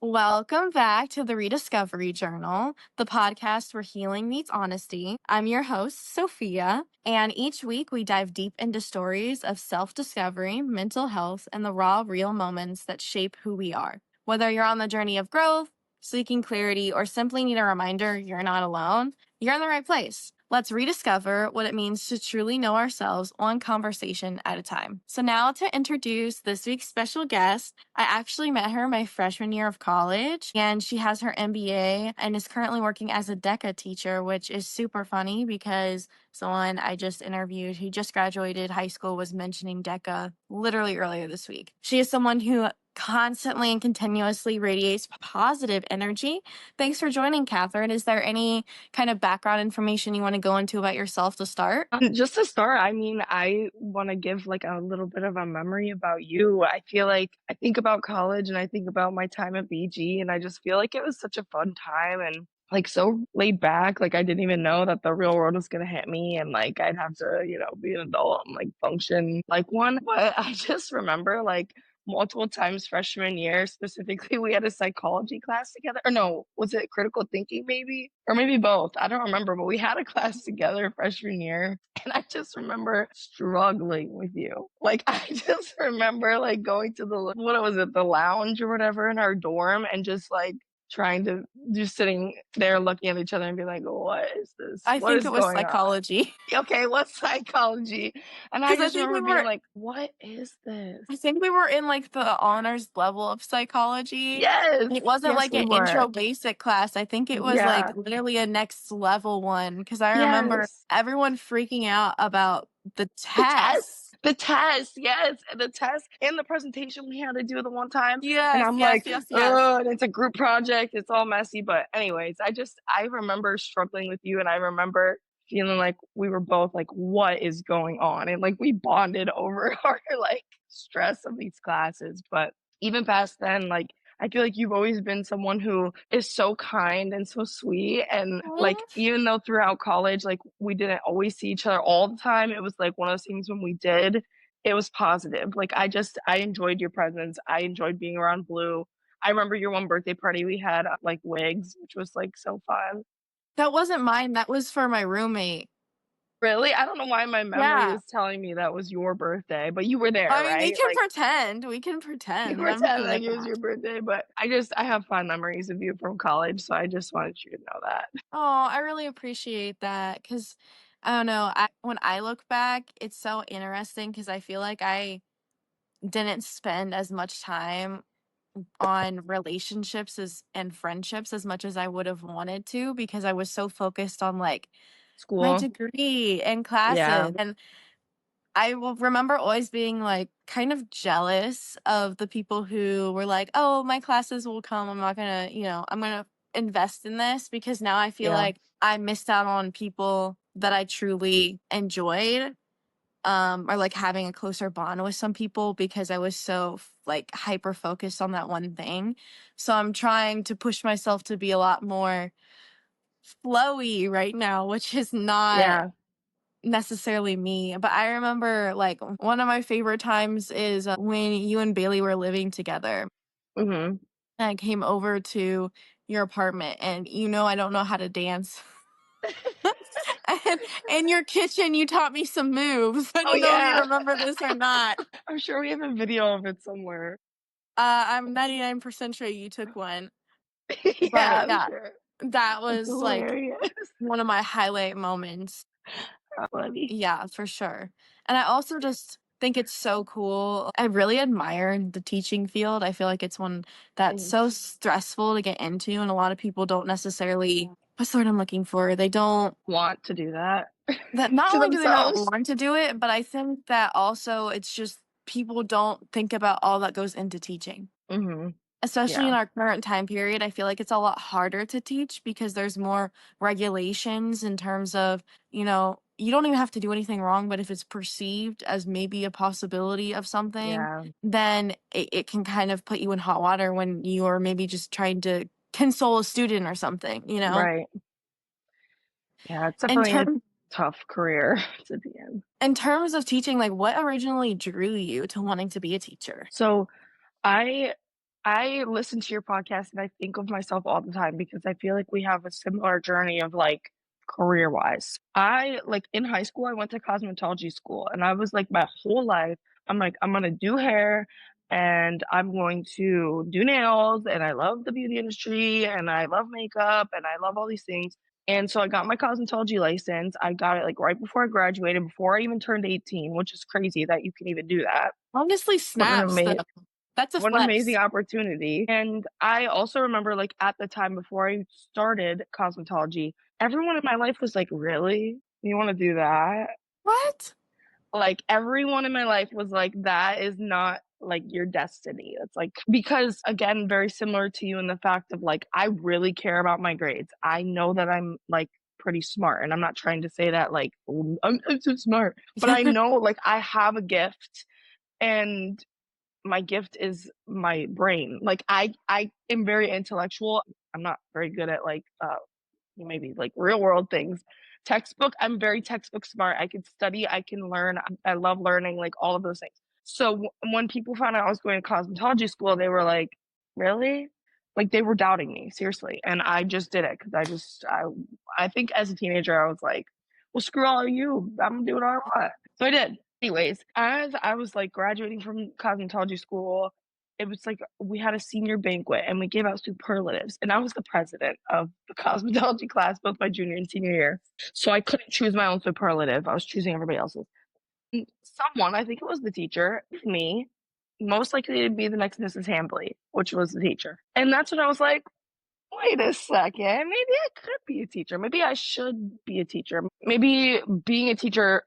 Welcome back to the Rediscovery Journal, the podcast where healing meets honesty. I'm your host, Sophia, and each week we dive deep into stories of self discovery, mental health, and the raw, real moments that shape who we are. Whether you're on the journey of growth, seeking clarity, or simply need a reminder you're not alone, you're in the right place. Let's rediscover what it means to truly know ourselves one conversation at a time. So now to introduce this week's special guest, I actually met her my freshman year of college, and she has her MBA and is currently working as a DECA teacher, which is super funny because someone I just interviewed who just graduated high school was mentioning DECA literally earlier this week. She is someone who constantly and continuously radiates positive energy. Thanks for joining, Kathryn. Is there any kind of background information you want to go into about yourself to start? Just to start, I want to give like a little bit of a memory about you. I feel like I think about college and I think about my time at BG, and I just feel like it was such a fun time and like so laid back. Like I didn't even know that the real world was gonna hit me and like I'd have to, be an adult and like function like one. But I just remember like multiple times freshman year specifically we had a psychology class together, or no, was it critical thinking maybe, or maybe both, I don't remember, but we had a class together freshman year and I just remember struggling with you. Like I just remember like going to the lounge or whatever in our dorm and just like trying to, just sitting there looking at each other and be like, what is this, I what think is it was going on? psychology. Okay, what's psychology? And I Because just remember being like, what is this? I think we were in like the honors level of psychology. Yes. It wasn't Yes, like we an were. intro basic class. I think it was like Yeah. literally a next level one. Because I remember Yes. everyone freaking out about the The test. test. The test. Yes. And the test and the presentation we had to do the one time. And Yes, I'm yes, like, yes, yes. oh, and it's a group project. It's all messy. But anyways, I remember struggling with you and I remember feeling like we were both like, what is going on? And like we bonded over our like stress of these classes. But even past then, like I feel like you've always been someone who is so kind and so sweet. And like, even though throughout college, like we didn't always see each other all the time, it was like one of those things when we did, it was positive. Like I enjoyed your presence. I enjoyed being around Blue. I remember your one birthday party we had like wigs, which was like so fun. That wasn't mine. That was for my roommate. Really? I don't know why my memory Yeah. is telling me that was your birthday, but you were there, I mean, we right? can Like pretend. We can you pretend. I'm pretend good like at it was that. your birthday, but I have fond memories of you from college, so I just wanted you to know that. Oh, I really appreciate that because I don't know. When I look back, it's so interesting because I feel like I didn't spend as much time on relationships and friendships as much as I would have wanted to because I was so focused on like my School. degree and Yeah. classes. And I will remember always being like kind of jealous of the people who were like, oh, my classes will come. I'm not gonna, I'm gonna invest in this because now I feel Yeah. like I missed out on people that I truly enjoyed, or like having a closer bond with some people because I was so like hyper focused on that one thing. So I'm trying to push myself to be a lot more flowy right now, which is not Yeah. necessarily me, but I remember like one of my favorite times is when you and Bailey were living together. Mhm. And I came over to your apartment, and I don't know how to dance. And in your kitchen, you taught me some moves. I Oh, don't know if you yeah. remember this or not. I'm sure we have a video of it somewhere. I'm 99% sure you took one, Yeah, but I'm yeah, sure. that That's was like hilarious. one of my highlight moments. How funny. Yeah, for sure. And I also just think it's so cool. I really admire the teaching field. I feel like it's one that's so Thanks. stressful to get into, and a lot of people don't necessarily, what's the word I'm looking for? They don't, Want to do that that not to only do they not themselves. want to do it, but I think that also it's just people don't think about all that goes into teaching. Mhm. Especially in Yeah. our current time period, I feel like it's a lot harder to teach because there's more regulations in terms of, you don't even have to do anything wrong, but if it's perceived as maybe a possibility of something, Yeah. then it can kind of put you in hot water when you are maybe just trying to console a student or something. Right. Yeah, it's In definitely a terms tough career to be in. in terms of teaching, like what originally drew you to wanting to be a teacher? So I I listen to your podcast and I think of myself all the time because I feel like we have a similar journey of like career wise. I like in high school, I went to cosmetology school and I was like my whole life, I'm like, I'm gonna do hair and I'm going to do nails and I love the beauty industry and I love makeup and I love all these things. And so I got my cosmetology license. I got it like right before I graduated, before I even turned 18, which is crazy that you can even do that. Honestly, What an snaps though. amazing That's a what an amazing flex. opportunity. And I also remember, like, at the time before I started cosmetology, everyone in my life was like, "Really? You wanna do that?" What? Like, everyone in my life was like, "That is not, like, your destiny." It's like because, again, very similar to you in the fact of, like, I really care about my grades. I know that I'm, like, pretty smart, and I'm not trying to say that, like, "Oh, I'm so smart," but I know, like, I have a gift, and my gift is my brain. Like I am very intellectual. I'm not very good at like maybe like real world things. Textbook, I'm very textbook smart. I can study, I can learn. I love learning like all of those things. So when people found out I was going to cosmetology school, they were like, "Really?" Like they were doubting me, seriously. And I just did it because I think as a teenager I was like, "Well, screw all of you. I'm doing what I want." So I did. Anyways, as I was like graduating from cosmetology school, it was like we had a senior banquet and we gave out superlatives. And I was the president of the cosmetology class, both my junior and senior year. So I couldn't choose my own superlative. I was choosing everybody else's. And someone, I think it was the teacher, me, most likely to be the next Mrs. Hambley, which was the teacher. And that's when I was like, wait a second, maybe I could be a teacher. Maybe I should be a teacher. Maybe being a teacher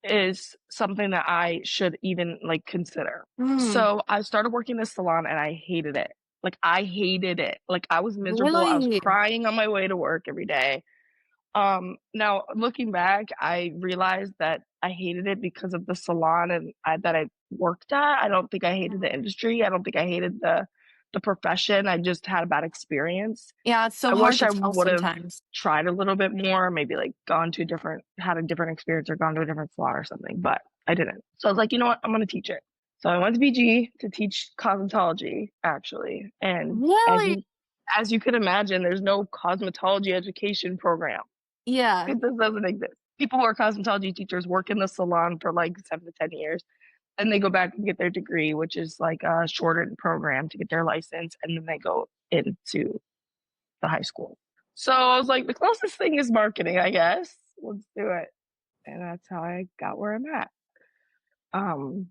is something that I should even like consider. Mm, So I started working in a salon and I hated it. Like I hated it. Like I was miserable. I was really? crying on my way to work every day. Now looking back, I realized that I hated it because of the salon that I worked at. I don't think I hated the industry. I don't think I hated the profession. I just had a bad experience. Yeah, it's so I hard wish to I tell would have sometimes. tried a little bit more, maybe like had a different experience or gone to a different salon or something, but I didn't. So I was like, you know what? I'm going to teach it. So I went to BG to teach cosmetology, actually. And Really? as you can imagine, there's no cosmetology education program. Yeah. It just doesn't exist. People who are cosmetology teachers work in the salon for like 7 to 10 years. And they go back and get their degree, which is like a shortened program to get their license. And then they go into the high school. So I was like, the closest thing is marketing, I guess. Let's do it. And that's how I got where I'm at. Um,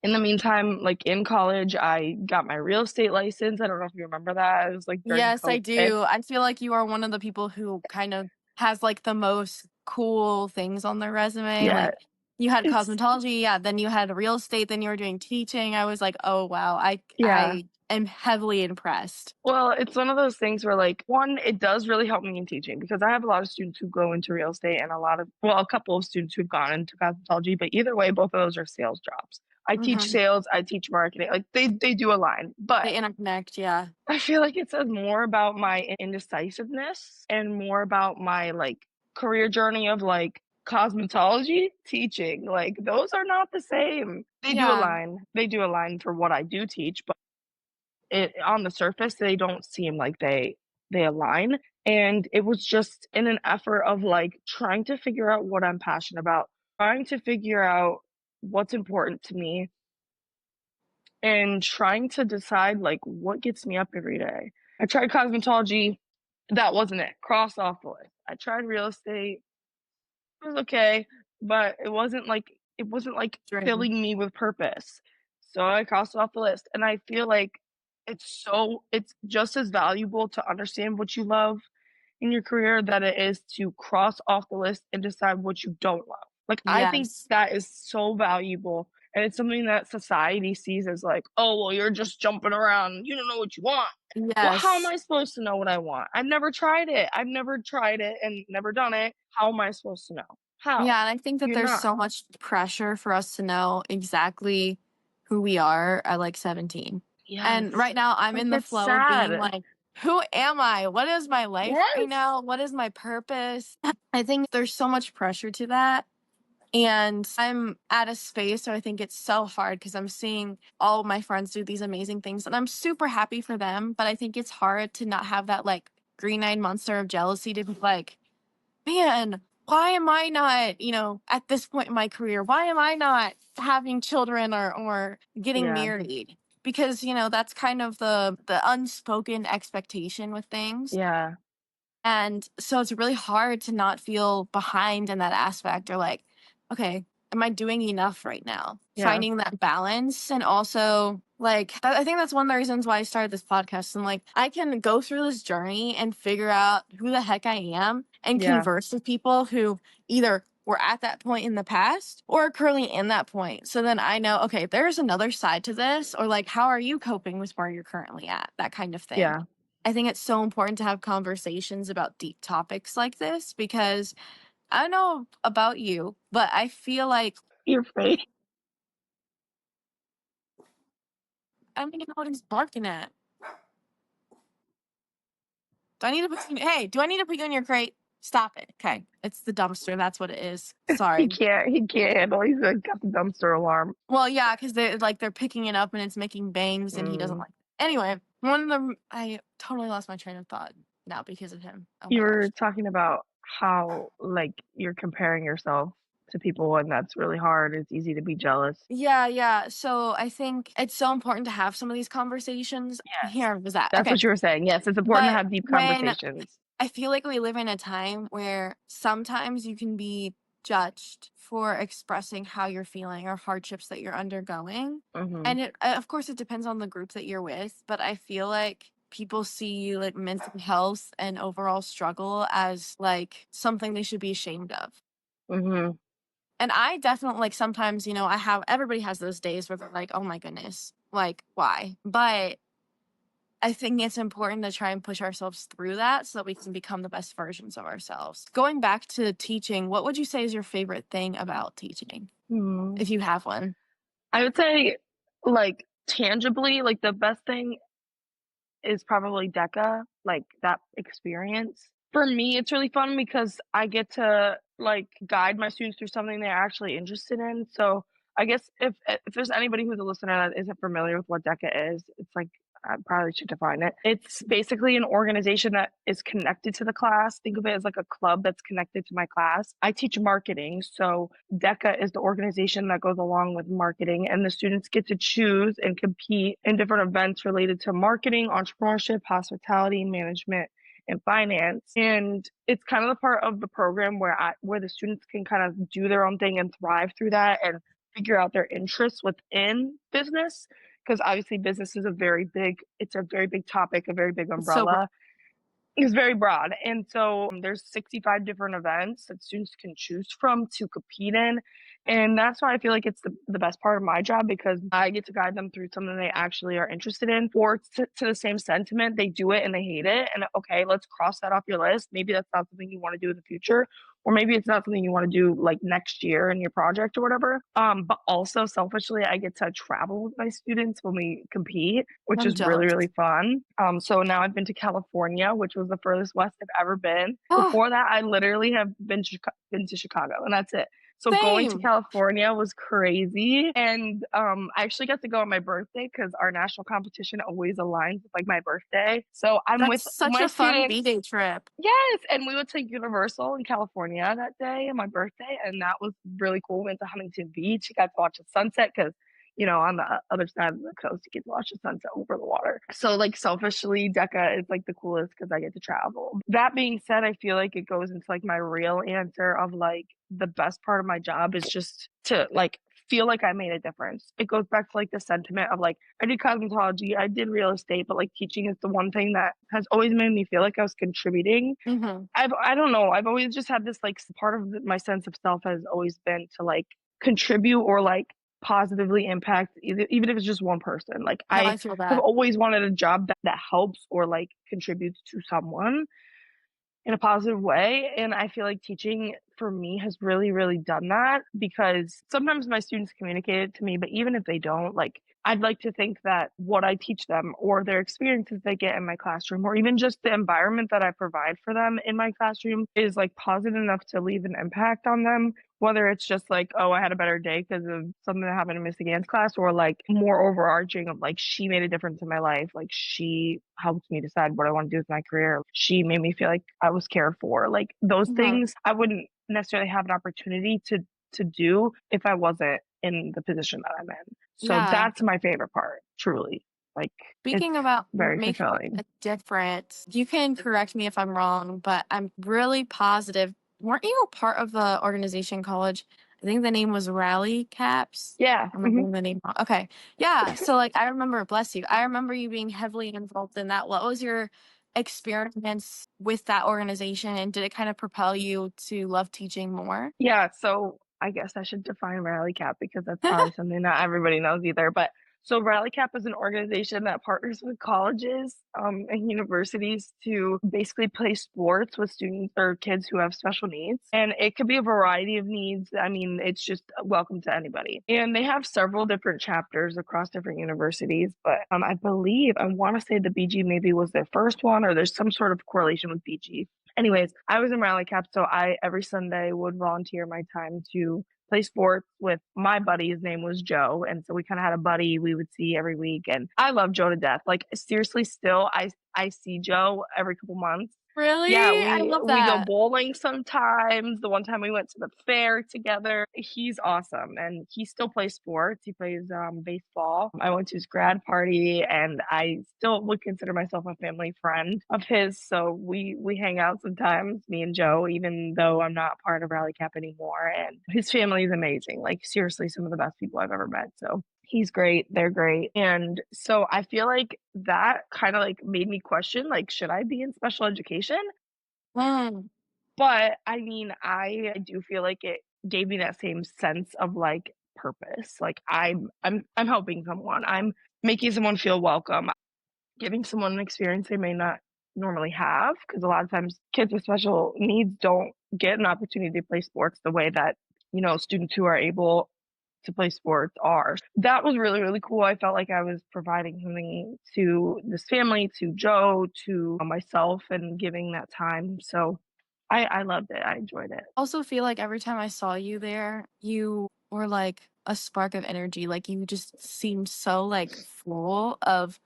in the meantime, like in college, I got my real estate license. I don't know if you remember that. It was like during Yes, I COVID. do. I feel like you are one of the people who kind of has like the most cool things on their resume. Yeah, Like you had it's cosmetology, yeah, then you had real estate, then you were doing teaching. I was like, "Oh wow, yeah. I am heavily impressed." Well, it's one of those things where like one, it does really help me in teaching because I have a lot of students who go into real estate and a couple of students who've gone into cosmetology, but either way, both of those are sales jobs. I teach Mhm. sales, I teach marketing. Like they do align. But They interconnect, yeah. I feel like it says more about my indecisiveness and more about my like career journey of like cosmetology teaching. Like those are not the same. They do Yeah. align. They do align for what I do teach, but it on the surface they don't seem like they align. And it was just in an effort of like trying to figure out what I'm passionate about, trying to figure out what's important to me and trying to decide like what gets me up every day. I tried cosmetology, that wasn't it. Cross off the list. I tried real estate, it was okay, but it wasn't like Dream. filling me with purpose. So I crossed it off the list. And I feel like it's just as valuable to understand what you love in your career that it is to cross off the list and decide what you don't love. Like I think Yes. that is so valuable. And it's something that society sees as like, oh, well, you're just jumping around. You don't know what you want. Well, how am Yes. I supposed to know what I want? I've never tried it. I've never tried it and never done it. How am I supposed to know? How? Yeah, and I think that You're there's not. so much pressure for us to know exactly who we are at like 17. And Yes. right now I'm Like in the it's flow of being sad. like, who am I? What is my life right Yes. now? What is my purpose? I think there's so much pressure to that. And I'm at a space where I think it's so hard because I'm seeing all of my friends do these amazing things and I'm super happy for them. But I think it's hard to not have that like green eyed monster of jealousy to be like, man, why am I not, at this point in my career, why am I not having children or getting Yeah. married? Because, that's kind of the unspoken expectation with things. Yeah. And so it's really hard to not feel behind in that aspect or like, okay, am I doing enough right now? Yeah. Finding that balance. And also, like, I think that's one of the reasons why I started this podcast. And like, I can go through this journey and figure out who the heck I am and Yeah. converse with people who either were at that point in the past or are currently in that point. So then I know, okay, there's another side to this, or like, how are you coping with where you're currently at? That kind of thing. Yeah. I think it's so important to have conversations about deep topics like this because I don't know about you, but I feel like Your face. I don't even know what he's barking at. Do I need to put you, hey, do I need to put you in your crate? Stop it. Okay. It's the dumpster. That's what it is. He Sorry. can't. He can't handle. He's got the dumpster alarm. Well, yeah, because they're picking it up and it's making bangs and he doesn't Mm. like it. Anyway, one of the I totally lost my train of thought now because of him. Oh You my were gosh. talking about how like you're comparing yourself to people, and that's really hard. It's easy to be jealous. Yeah, yeah. So I think it's so important to have some of these conversations. Yes. Here was that. That's Okay. what you were saying. Yes, it's important to But have deep when conversations. I feel like we live in a time where sometimes you can be judged for expressing how you're feeling or hardships that you're undergoing. Mhm. And of course, it depends on the group that you're with. But I feel like people see like mental health and overall struggle as like something they should be ashamed of. Mhm. And I definitely like sometimes, everybody has those days where they're like, oh my goodness, like why? But I think it's important to try and push ourselves through that so that we can become the best versions of ourselves. Going back to teaching, what would you say is your favorite thing about teaching, Mhm. if you have one? I would say, like, tangibly, like, the best thing is probably DECA, like, that experience. For me, it's really fun because I get to, like, guide my students through something they're actually interested in, so I guess if there's anybody who's a listener that isn't familiar with what DECA is, it's like I probably should define it. It's basically an organization that is connected to the class. Think of it as like a club that's connected to my class. I teach marketing, so DECA is the organization that goes along with marketing, and the students get to choose and compete in different events related to marketing, entrepreneurship, hospitality, management, and finance. And it's kind of the part of the program where the students can kind of do their own thing and thrive through that and figure out their interests within business, because obviously business is it's a very big topic, a very big It's so umbrella. It's very broad. And so there's 65 different events that students can choose from to compete in. And that's why I feel like it's the best part of my job, because I get to guide them through something they actually are interested in, or to the same sentiment, they do it and they hate it. And okay, let's cross that off your list. Maybe that's not something you want to do in the future, or maybe it's not something you want to do like next year in your project or whatever. But also selfishly, I get to travel with my students when we compete, which I'm is really, jealous. really fun. So now I've been to California, which was the furthest west I've ever been. Oh, Before that, I literally have been to Chicago, and that's it. So going to same. California was crazy. And I actually got to go on my birthday because our national competition always aligns with like my birthday. So I'm That's with such my a fun students. B-Day trip. Yes, and we went to Universal in California that day on my birthday, and that was really cool. We went to Huntington Beach, got to watch the sunset because, on the other side of the coast, you get to watch the sunset over the water. So, like, selfishly, DECA is like the coolest because I get to travel. That being said, I feel like it goes into like my real answer of like the best part of my job is just to like feel like I made a difference. It goes back to like the sentiment of like I did cosmetology, I did real estate, but like teaching is the one thing that has always made me feel like I was contributing. Hmm. I don't know. I've always just had this like part of my sense of self has always been to like contribute or like positively impact, even if it's just one person. Like No, I I feel have that. always wanted a job that helps or like contributes to someone in a positive way. And I feel like teaching for me has really, really done that, because sometimes my students communicate it to me, but even if they don't, like I'd like to think that what I teach them or their experiences they get in my classroom or even just the environment that I provide for them in my classroom is like positive enough to leave an impact on them. Whether it's just like, oh, I had a better day because of something that happened in Miss Again's class, or like more overarching of like, she made a difference in my life. Like, she helped me decide what I want to do with my career. She made me feel like I was cared for. Like, those Mhm. things I wouldn't necessarily have an opportunity to do if I wasn't in the position that I'm in. So Yeah. that's my favorite part, truly. Like, it's Speaking about very making fulfilling. a difference, you can correct me if I'm wrong, but I'm really positive. Weren't you a part of the organization in college? I think the name was Rally Caps. Yeah. I'm not getting the name wrong. Okay. Yeah. So, like, I remember, bless you, I remember you being heavily involved in that. What was your experience with that organization? And did it kind of propel you to love teaching more? Yeah, so I guess I should define Rally Cap because that's probably something not everybody knows either. But so Rally Cap is an organization that partners with colleges and universities to basically play sports with students or kids who have special needs. And it could be a variety of needs. I mean, it's just welcome to anybody. And they have several different chapters across different universities. But I believe, I want to say the BG maybe was their first one, or there's some sort of correlation with BG. Anyways, I was in Rally Cap, so I every Sunday would volunteer my time to play sports with my buddy. His name was Joe, and so we kind of had a buddy we would see every week. And I love Joe to death. Like, seriously, still I see Joe every couple months. Yeah, Really? I love we go that. bowling sometimes. The one time we went to the fair together. He's awesome, and he still plays sports. He plays baseball. I went to his grad party, and I still would consider myself a family friend of his. So we hang out sometimes, me and Joe, even though I'm not part of Rally Cap anymore. And his family is amazing. Like, seriously, some of the best people I've ever met. So he's great, they're great. And so I feel like that kind of like made me question, like, should I be in special education? Mm. But I mean, I do feel like it gave me that same sense of like purpose. Like, I'm helping someone. I'm making someone feel welcome, giving someone an experience they may not normally have, because a lot of times kids with special needs don't get an opportunity to play sports the way that, students who are able to play sports are. That was really, really cool. I felt like I was providing something to this family, to Joe, to myself, and giving that time. So I loved it. I enjoyed it. Also feel like every time I saw you there, you were like a spark of energy. Like you just seemed so like full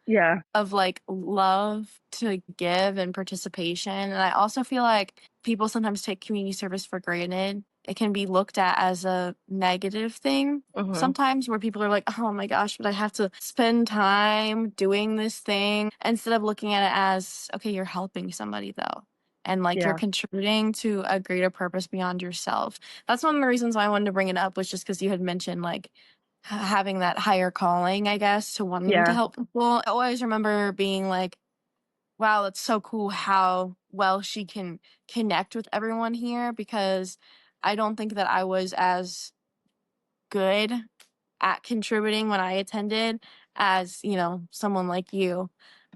Yeah. of like love to give and participation. And I also feel like people sometimes take community service for granted. It can be looked at as a negative thing Hmm. sometimes where people are like, oh my gosh, but I have to spend time doing this thing instead of looking at it as, okay, you're helping somebody though. And like you're Yeah. contributing to a greater purpose beyond yourself. That's one of the reasons why I wanted to bring it up was just because you had mentioned like having that higher calling, I guess, to wanting to Yeah. help people. I always remember being like, wow, it's so cool how well she can connect with everyone here because I don't think that I was as good at contributing when I attended as, someone like you.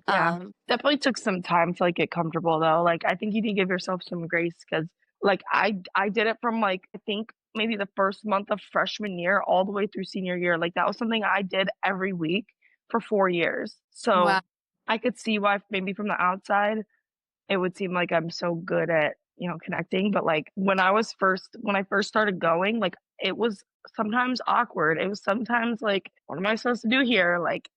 Yeah. Um, Definitely took some time to like get comfortable though. Like, I think you need to give yourself some grace because like I did it from like I think maybe the first month of freshman year all the way through senior year. Like, that was something I did every week for 4 years. wow. So I could see why maybe from the outside it would seem like I'm so good at, connecting. But like when I first started going, like, it was sometimes awkward. It was sometimes like, what am I supposed to do here? Like,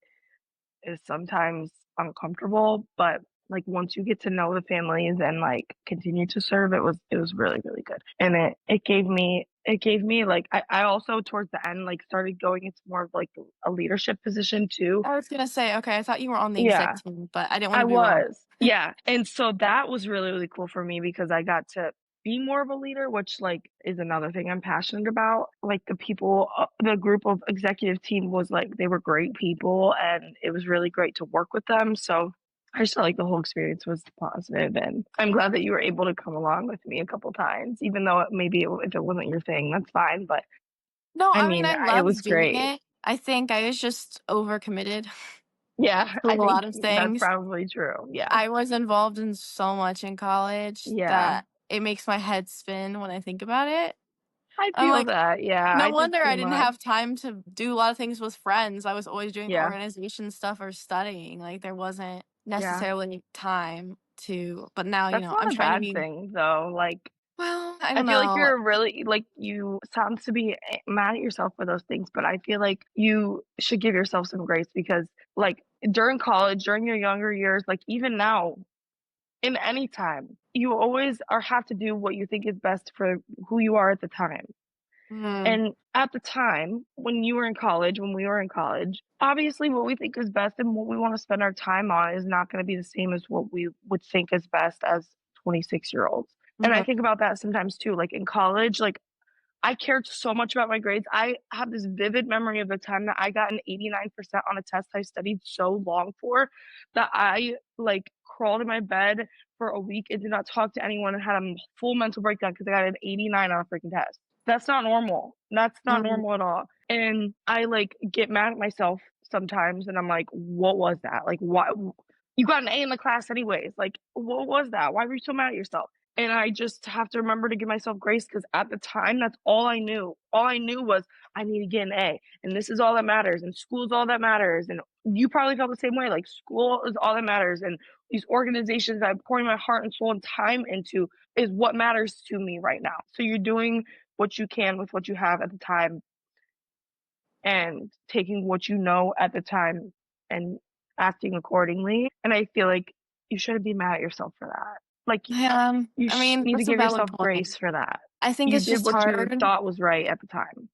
is sometimes uncomfortable, but like once you get to know the families and like continue to serve, it was really, really good. And it gave me like I also towards the end like started going into more of like a leadership position too. I was going to say, okay, I thought you were on the exec Yeah. team, but I didn't want I to be wrong. was. Yeah. And so that was really, really cool for me because I got to be more of a leader, which like is another thing I'm passionate about. Like, the people, the group of executive team was like, they were great people and it was really great to work with them. So I just felt like the whole experience was positive, and I'm glad that you were able to come along with me a couple times, even though if it wasn't your thing, that's fine. But No, I I mean, mean, I it loved was doing great. it. I think I was just overcommitted Yeah. to a I lot think of that's things. probably true. Yeah. I was involved in so much in college Yeah. that it makes my head spin when I think about it. I I'm feel like, that, yeah, no I did wonder too I didn't much. have time to do a lot of things with friends. I was always doing Yeah, organization stuff or studying. Like, there wasn't yeah. necessarily time to, but now, That's not I'm a trying to bad be, thing, though, like, well, I I don't feel like know. you're really like, you sounds to be mad at yourself for those things, but I feel like you should give yourself some grace because, like, during college, during your younger years, like, even now, in any time, you always are have to do what you think is best for who you are at the time. Mm, And at the time, when you were in college, when we were in college, obviously what we think is best and what we want to spend our time on is not going to be the same as what we would think is best as 26-year-olds. And I mhm, think about that sometimes too. Like in college, like I cared so much about my grades. I have this vivid memory of the time that I got an 89% on a test I studied so long for that I like crawled in my bed for a week and did not talk to anyone and had a full mental breakdown because I got an 89 on a freaking test. That's not normal. That's not mhm. normal at all. And I like get mad at myself sometimes and I'm like, what was that? Like, why? You got an A in the class anyways. Like, what was that? Why were you so mad at yourself? And I just have to remember to give myself grace because at the time, that's all I knew. All I knew was I need to get an A, and this is all that matters, and school is all that matters. And you probably felt the same way. Like school is all that matters, and these organizations that I'm pouring my heart and soul and time into is what matters to me right now. So you're doing what you can with what you have at the time, and taking what you know at the time and acting accordingly. And I feel like you shouldn't be mad at yourself for that. Like Yeah, you I mean, need to that's a give valid yourself point. grace for that. I think You it's did just what you hard thought was right at the time.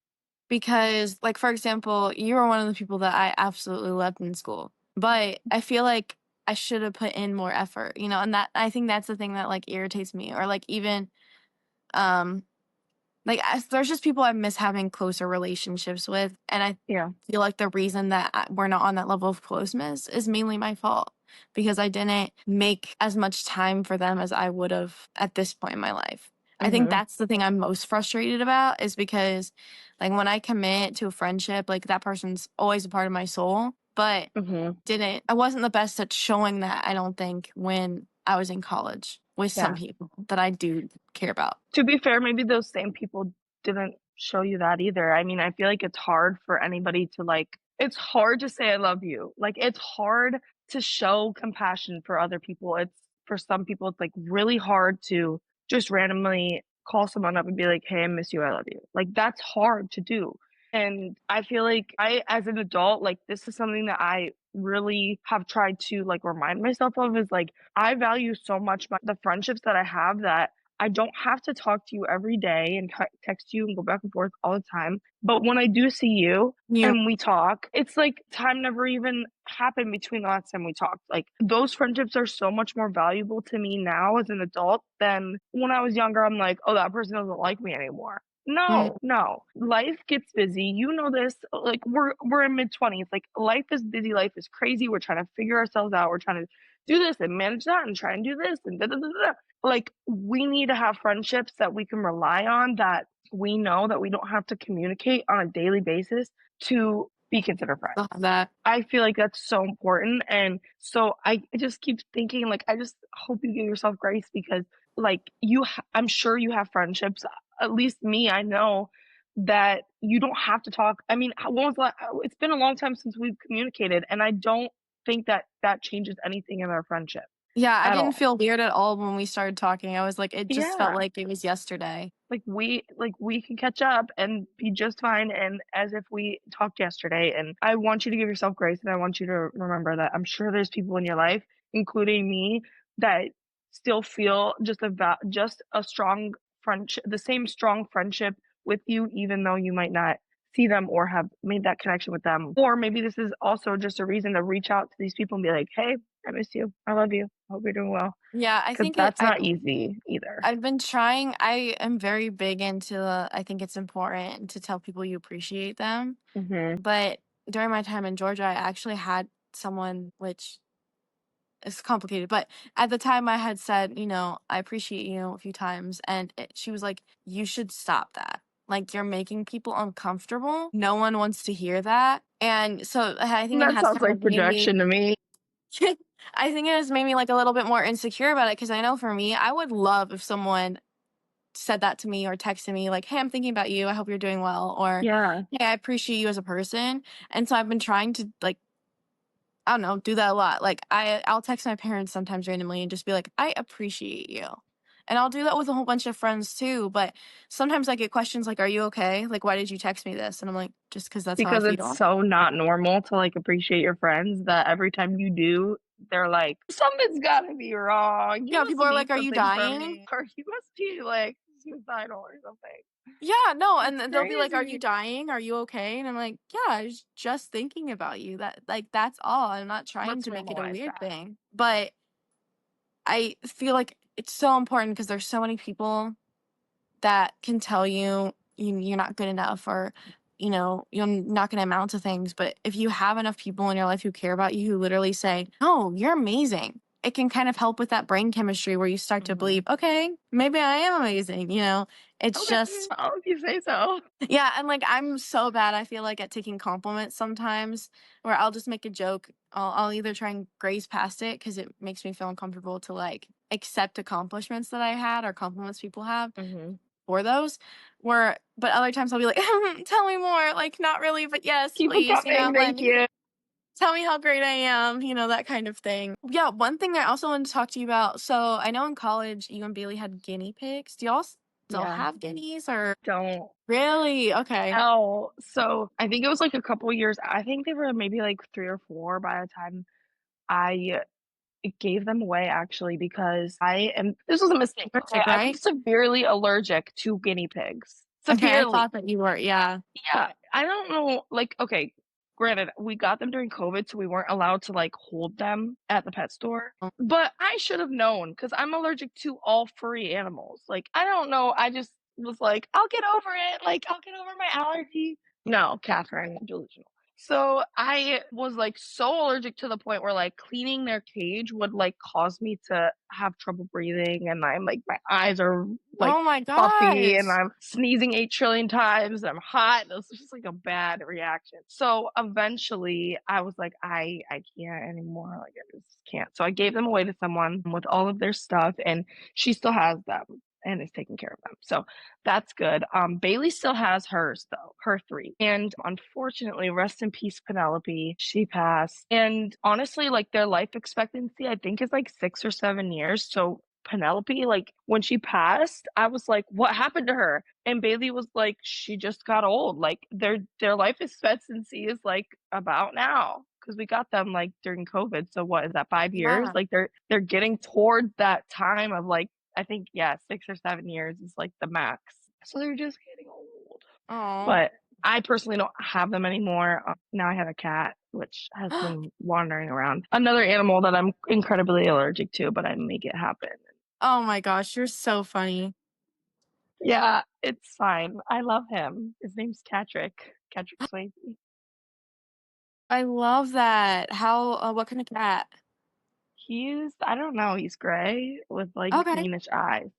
because, like, for example, you were one of the people that I absolutely loved in school, but I feel like I should have put in more effort, and that I think that's the thing that like irritates me, or like even um like, there's just people I miss having closer relationships with, and I Yeah. feel like the reason that we're not on that level of closeness is mainly my fault because I didn't make as much time for them as I would have at this point in my life. I think Mhm. that's the thing I'm most frustrated about is because, like, when I commit to a friendship, like, that person's always a part of my soul, but Mhm. I wasn't the best at showing that, I don't think, when I was in college with some Yeah. people that I do care about. To be fair, maybe those same people didn't show you that either. I mean, I feel like it's hard for anybody to like it's hard to say I love you. Like it's hard to show compassion for other people. It's for some people it's like really hard to just randomly call someone up and be like, "Hey, I miss you. I love you." Like that's hard to do. And I feel like I as an adult, like this is something that I really have tried to like remind myself of is like I value so much the friendships that I have that I don't have to talk to you every day and text you and go back and forth all the time. But when I do see you You and we talk, it's like time never even happened between the last time we talked. Like those friendships are so much more valuable to me now as an adult than when I was younger. I'm like, oh, that person doesn't like me anymore. mm, No, no. Life gets busy. You know this. Like we're in mid 20s. Like life is busy. Life is crazy. We're trying to figure ourselves out. We're trying to do this and manage that and try and do this and da da da da. Like we need to have friendships that we can rely on that we know that we don't have to communicate on a daily basis to be considered friends. still have that. I feel like that's so important. And so I just keep thinking, like, I just hope you give yourself grace because, like, I'm sure you have friendships. At least me, I know that you don't have to talk. I mean, when was it's been a long time since we've communicated, and I don't think that that changes anything in our friendship Yeah, I at didn't all. feel weird at all when we started talking. I was like, it just felt Yeah. like it was yesterday. Like we can catch up and be just fine and as if we talked yesterday. And I want you to give yourself grace and I want you to remember that I'm sure there's people in your life, including me, that still feel just a strong friendship, the same strong friendship with you, even though you might not see them or have made that connection with them. Or maybe this is also just a reason to reach out to these people and be like, hey, I miss you. I love you. I hope you're doing well. Yeah, I Because think that's not easy either. I've been trying. I am very big into I think it's important to tell people you appreciate them. Hmm. But during my time in Georgia, I actually had someone, which is complicated, but at the time I had said, I appreciate you a few times. And she was like, you should stop that. Like, you're making people uncomfortable. No one wants to hear that. And so I think it That has sounds kind like of made me projection to me. I think it has made me like a little bit more insecure about it because I know for me, I would love if someone said that to me or texted me like, "Hey, I'm thinking about you. I hope you're doing well," or Yeah, "Hey, I appreciate you as a person." And so I've been trying to like, I don't know, do that a lot. Like I'll text my parents sometimes randomly and just be like, "I appreciate you." And I'll do that with a whole bunch of friends too, but sometimes I get questions like, "Are you okay? Like why did you text me this?" And I'm like, "Just cuz that's how I because it's feel." so not normal to like appreciate your friends that every time you do, they're like, something's gotta be wrong. You Yeah, must people are like, need "Are you something from dying?" me, or you must be like suicidal or something. Yeah, no, It's and then they'll be like, "Are you crazy. dying? Are you okay?" And I'm like, "Yeah, I was just thinking about you." That like that's all. I'm not trying Let's to make it a normalize weird that. thing. But I feel like it's so important because there's so many people that can tell you, you're not good enough or you're not going to amount to things. But if you have enough people in your life who care about you, who literally say, "Oh, you're amazing," it can kind of help with that brain chemistry where you start to Hmm. believe, okay, maybe I am amazing. It's Okay, just, well, if you say so. yeah. And like, I'm so bad, I feel like, at taking compliments sometimes, where I'll just make a joke. I'll either try and graze past it because it makes me feel uncomfortable to like accept accomplishments that I had or compliments people have Hmm. for those, where but other times I'll be like, "Tell me more," like, "Not really, but yes, Keep it please," coming. like, Thank you. "Tell me how great I am," that kind of thing. Yeah, one thing I also wanted to talk to you about, so I know in college you and Bailey had guinea pigs. Do y'all still Yeah, have guineas or don't. really? Okay. Oh, so I think it was like a couple years. I think they were maybe like 3 or 4 by the time I gave them away actually because I am this was a mistake, okay? Allergic, I'm right? severely allergic to guinea pigs. Okay, I Severely. thought that you were, yeah. Yeah, I don't know, like, okay, granted, we got them during COVID, so we weren't allowed to, like, hold them at the pet store, Oh but I should have known because 'cause I'm allergic to all furry animals. Like, I don't know, I just was like, "I'll get over it, like, I'll get over my allergy." No, Kathryn, I'm delusional. So, I was, like, so allergic to the point where, like, cleaning their cage would, like, cause me to have trouble breathing, and I'm like, my eyes are, like, oh my puffy and gosh. I'm sneezing 8 trillion times, I'm hot, it was just like a bad reaction. So eventually I was like, I can't anymore, like I just can't. So I gave them away to someone with all of their stuff and she still has them and is taking care of them. So that's good. Bailey still has hers though, her three. And unfortunately, rest in peace, Penelope. She passed. And honestly, like their life expectancy, I think is like 6 or 7 years. So Penelope, like when she passed, I was like, what happened to her? And Bailey was like, she just got old. Like their life expectancy is like about now. Because we got them like during COVID. So what is that, 5 years? Yeah. Like they're getting toward that time of like I think yeah, 6 or 7 years is like the max. So they're just getting old. Oh. But I personally don't have them anymore. Now I have a cat, which has been wandering around. Another animal that I'm incredibly allergic to, but I make it happen. Oh my gosh, you're so funny. Yeah, it's fine. I love him. His name's Catrick Swayze. I love that. How what kind of cat? I don't know, he's gray with like Okay. greenish eyes.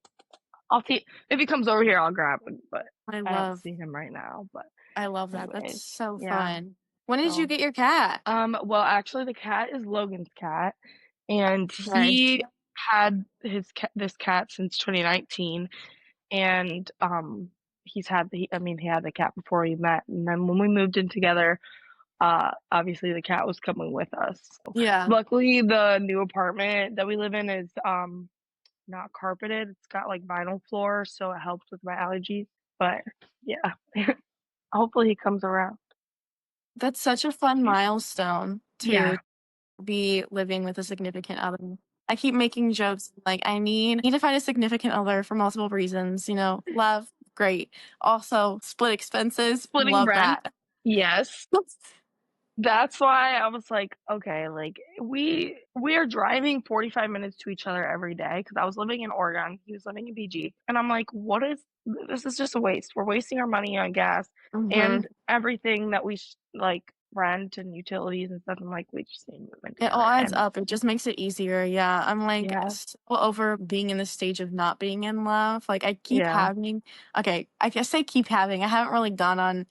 I'll see if he comes over here, I'll grab him, but I I don't love see him right now. But I love that. That's anyways, so yeah. fun. When did you So get your cat? well, actually, the cat is Logan's cat, and Okay. he had this cat since 2019, and I mean, he had the cat before we met, and then when we moved in together, obviously the cat was coming with us. Yeah. Luckily, the new apartment that we live in is not carpeted. It's got like vinyl floor, so it helps with my allergies. But yeah, hopefully he comes around. That's such a fun milestone to Yeah. be living with a significant other. I keep making jokes like I need to find a significant other for multiple reasons, love, great. Also, split expenses, Splitting love rent. that. Yes. That's why I was like, okay, like we are driving 45 minutes to each other every day because I was living in Oregon, he was living in BG, and I'm like, what is this is just a waste. We're wasting our money on gas Mhm. and everything that like rent and utilities and stuff. I'm like, we just need to move in It all together. adds And up. It just makes it easier. Yeah. I'm like yeah, so over being in the stage of not being in love. Like I keep yeah. having, okay, I guess I keep having, I haven't really gone on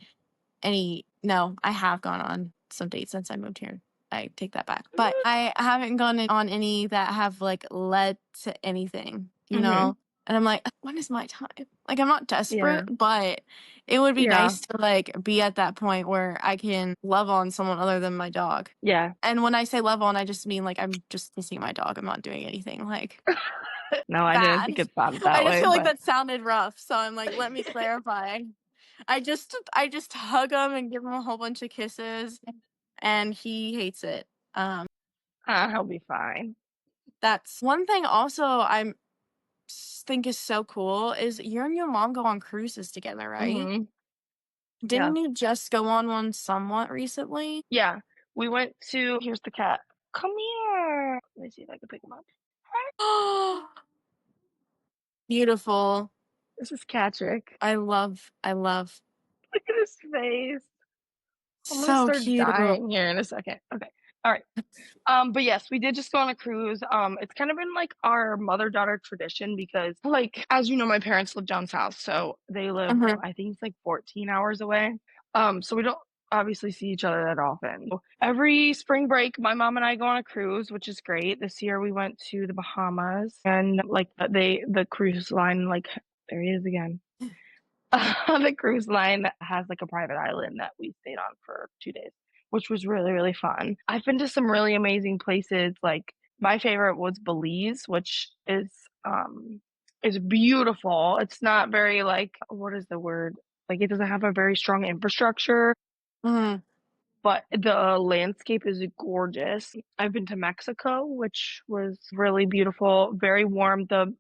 no, I have gone on some dates since I moved here. I take that back. But I haven't gone on any that have like led to anything, Hmm. And I'm like, "When is my time?" Like, I'm not desperate, Yeah. but it would be Yeah. nice to, like, be at that point where I can love on someone other than my dog. Yeah. And when I say love on, I just mean, like, I'm just kissing my dog. I'm not doing anything, like, No, I didn't bad. think it sounded I that just way, feel like but that sounded rough, so I'm like, "Let me clarify." I just hug him and give him a whole bunch of kisses, and he hates it. Um, he'll be fine. that's one thing also think is so cool is you and your mom go on cruises together, right? Mhm. Yeah. Didn't you just go on one somewhat recently? Yeah. We went to here's the cat. Come here. Let me see if I can pick him up. Hi. Beautiful. This is Catrick. I love. Look at his face. I'm gonna So start cute. dying here in a second. Okay. All right. But yes, we did just go on a cruise. It's kind of been like our mother-daughter tradition because, like, as you know, my parents live down south, so they live, Mhm. I think it's like 14 hours away. So we don't obviously see each other that often. So every spring break, my mom and I go on a cruise, which is great. This year we went to the Bahamas, and like the cruise line, like there he is again. The cruise line has like a private island that we stayed on for 2 days, which was really, really fun. I've been to some really amazing places. Like my favorite was Belize, which is beautiful. It's not very like what is the word? Like it doesn't have a very strong infrastructure, Mhm. but the landscape is gorgeous. I've been to Mexico, which was really beautiful, very warm. The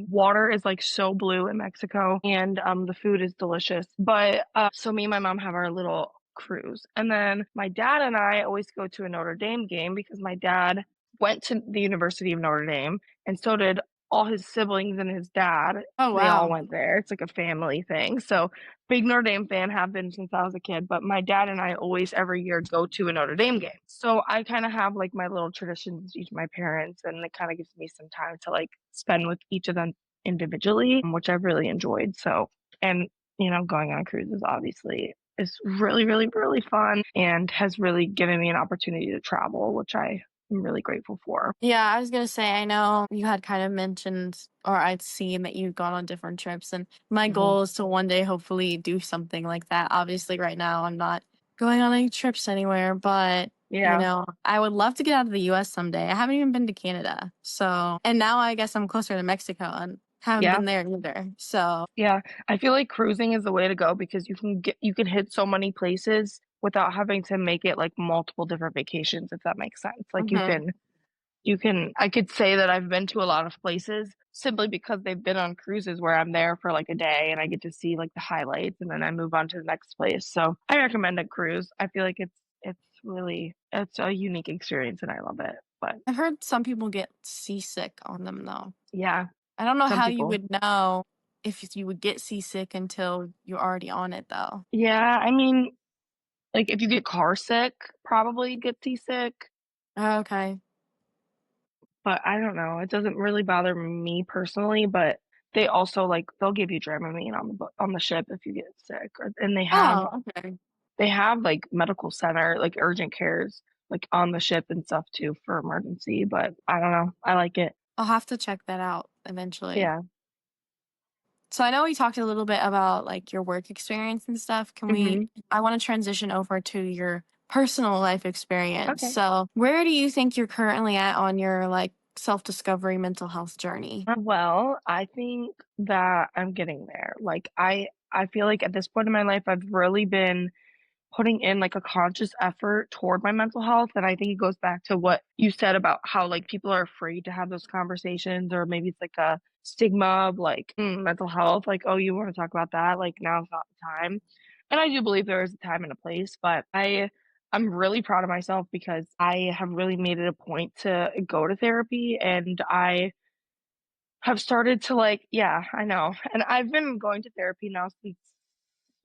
water is like so blue in Mexico, and the food is delicious. But so me and my mom have our little cruise, and then my dad and I always go to a Notre Dame game because my dad went to the University of Notre Dame, and so did all his siblings and his dad. Oh, They all wow. went there. It's like a family thing. So big Notre Dame fan, have been since I was a kid, but my dad and I always every year go to a Notre Dame game. So I kind of have like my little traditions with each of my parents, and it kind of gives me some time to like spend with each of them individually, which I've really enjoyed. So, and going on cruises obviously is really, really, really fun and has really given me an opportunity to travel, which I am really grateful for. Yeah, I was gonna say, I know you had kind of mentioned, or I'd seen that you'd gone on different trips, and my Mhm. goal is to one day hopefully do something like that. Obviously, right now I'm not going on any trips anywhere, but Yeah. I would love to get out of the US someday. I haven't even been to Canada. So, and now I guess I'm closer to Mexico and haven't Yeah. been there either. So, Yeah, I feel like cruising is the way to go because you can hit so many places without having to make it like multiple different vacations, if that makes sense. Like mhm. you can I could say that I've been to a lot of places simply because they've been on cruises where I'm there for like a day and I get to see like the highlights and then I move on to the next place. So I recommend a cruise. I feel like it's a unique experience and I love it. But I've heard some people get seasick on them though. yeah, I don't know some how you people. would know if you would get seasick until you're already on it though. Yeah, I mean, like if you get car sick, probably get seasick. Okay. But I don't know, it doesn't really bother me personally, but they also, like, they'll give you Dramamine on the ship if you get sick, and Oh, okay. they have, like, medical center, like, urgent cares, like, on the ship and stuff too for emergency, but I don't know, I like it. I'll have to check that out eventually. Yeah. So I know we talked a little bit about like your work experience and stuff. Mhm. I want to transition over to your personal life experience. Okay. So where do you think you're currently at on your like self-discovery mental health journey? Well, I think that I'm getting there, like, I feel like at this point in my life, I've really been putting in like a conscious effort toward my mental health. And I think it goes back to what you said about how like people are afraid to have those conversations, or maybe it's like a stigma of like mental health, like, oh, you want to talk about that? Like now's not the time. And I do believe there is a time and a place, but I'm really proud of myself because I have really made it a point to go to therapy and I have started to like, yeah, I know. And I've been going to therapy now since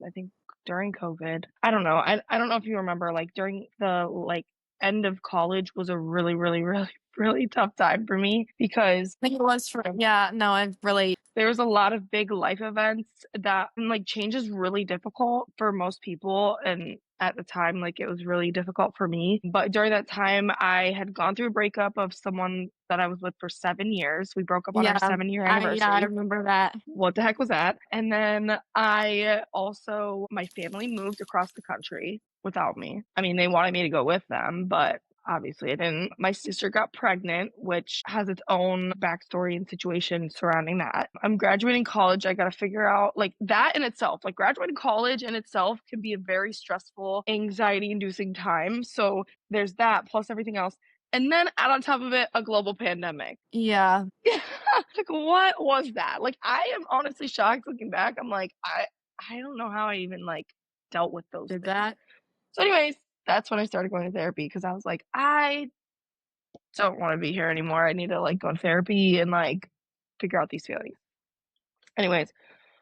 I think during COVID. I don't know. I don't know if you remember, like during the like end of college was a really, really, really, really tough time for me because I think it was for yeah, no, I really there was a lot of big life events that and like change is really difficult for most people. And at the time, like, it was really difficult for me, but during that time, I had gone through a breakup of someone that I was with for 7 years. We broke up on our Yeah. 7-year I anniversary. remember that. What the heck was that? And then I also my family moved across the country without me. I mean, they wanted me to go with them, but obviously I didn't. My sister got pregnant, which has its own backstory and situation surrounding that. I'm graduating college. I got to figure out like that in itself, like graduating college in itself can be a very stressful, anxiety inducing time. So there's that plus everything else. And then add on top of it a global pandemic. Yeah. Yeah, like, what was that? Like, I am honestly shocked looking back. I'm like, I don't know how I even, like, dealt with those Did things. that? So anyways, that's when I started going to therapy because I was like, "I don't wanna be here anymore. I need to, like, go to therapy and, like, figure out these feelings." Anyways,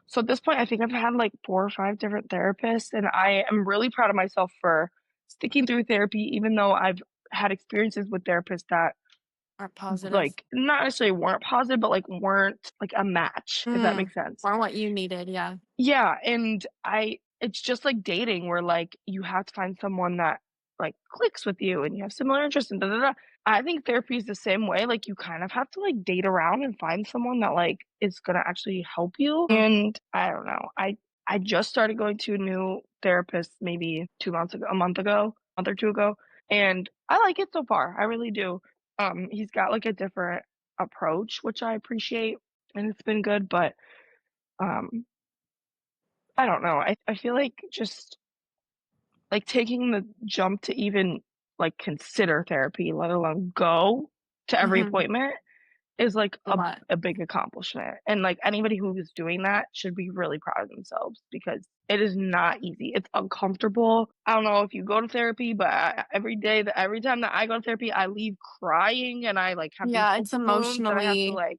so at this point, I think I've had, like, 4 or 5 different therapists, and I am really proud of myself for sticking through therapy even though I've had experiences with therapists that Are positive. like, not necessarily weren't positive, but, like, weren't, like, a match, if that Mm. makes sense. Or what you needed, yeah. Yeah, and I it's just like dating where, like, you have to find someone that, like, clicks with you and you have similar interests and da, da, da. I think therapy is the same way, like, you kind of have to, like, date around and find someone that, like, is gonna actually help you, Mm. and I don't know, I just started going to a new therapist maybe 2 months ago, a month or 2 ago, and I like it so far, I really do. He's got, like, a different approach, which I appreciate, and it's been good, but, um I don't know. I feel like just, like, taking the jump to even, like, consider therapy, let alone go to every Mhm. appointment is, like, A lot. a big accomplishment, and, like, anybody who is doing that should be really proud of themselves because it is not easy. It's uncomfortable. I don't know if you go to therapy, but every time that I go to therapy, I leave crying and I, like, have these Yeah, it's open wounds that I have to, emotionally like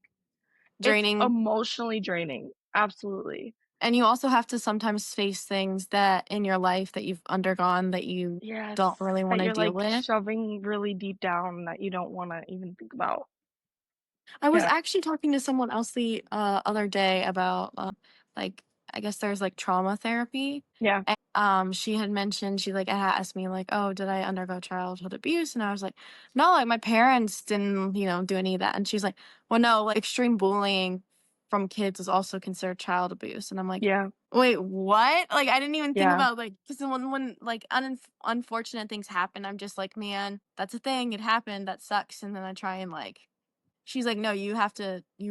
it's draining, emotionally draining. Absolutely. and you also have to sometimes face things that in your life that you've undergone that you Yes, don't really that wanna you're, deal like, with. shoving really deep down that you don't wanna even think about. I was Yeah, actually talking to someone else the other day about like I guess there's like trauma therapy. yeah, And, she had mentioned she like had asked me like, oh, did I undergo childhood abuse? And I was like, no, like my parents didn't, do any of that. And she's like, well, no, like extreme bullying from kids is also considered child abuse. And I'm like, yeah, wait, what? Like I didn't even think yeah, about like because when like unfortunate things happen, I'm just like, man, that's a thing. It happened. That sucks. And then I try and like she's like, "No, you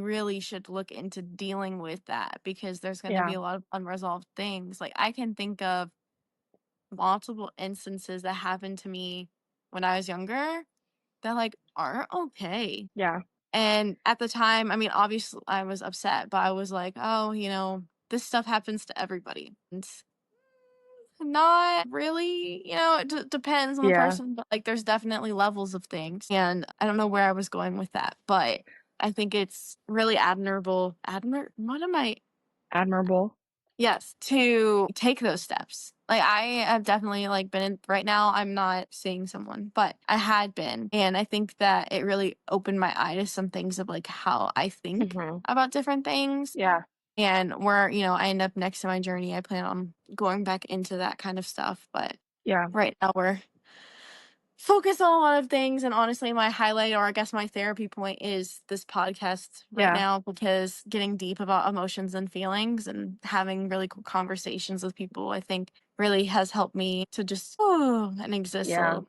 really should look into dealing with that because there's gonna be yeah, a lot of unresolved things." Like, I can think of multiple instances that happened to me when I was younger that, like, aren't okay. yeah, And at the time, I mean, obviously, I was upset, but I was like, "Oh, this stuff happens to everybody." And not really, it depends on the yeah, person, but, like, there's definitely levels of things, and I don't know where I was going with that, but I think it's really what am I admirable. yes, to take those steps. Like, I have definitely, like, been in right now, I'm not seeing someone, but I had been, and I think that it really opened my eye to some things of, like, how I think Mhm, about different things, yeah, and where, I end up next to my journey, I plan on going back into that kind of stuff, but yeah, right now we're focused on a lot of things, and honestly, my highlight, or I guess my therapy point, is this podcast right yeah, now because getting deep about emotions and feelings and having really cool conversations with people, I think really has helped me to just and exist a yeah. little.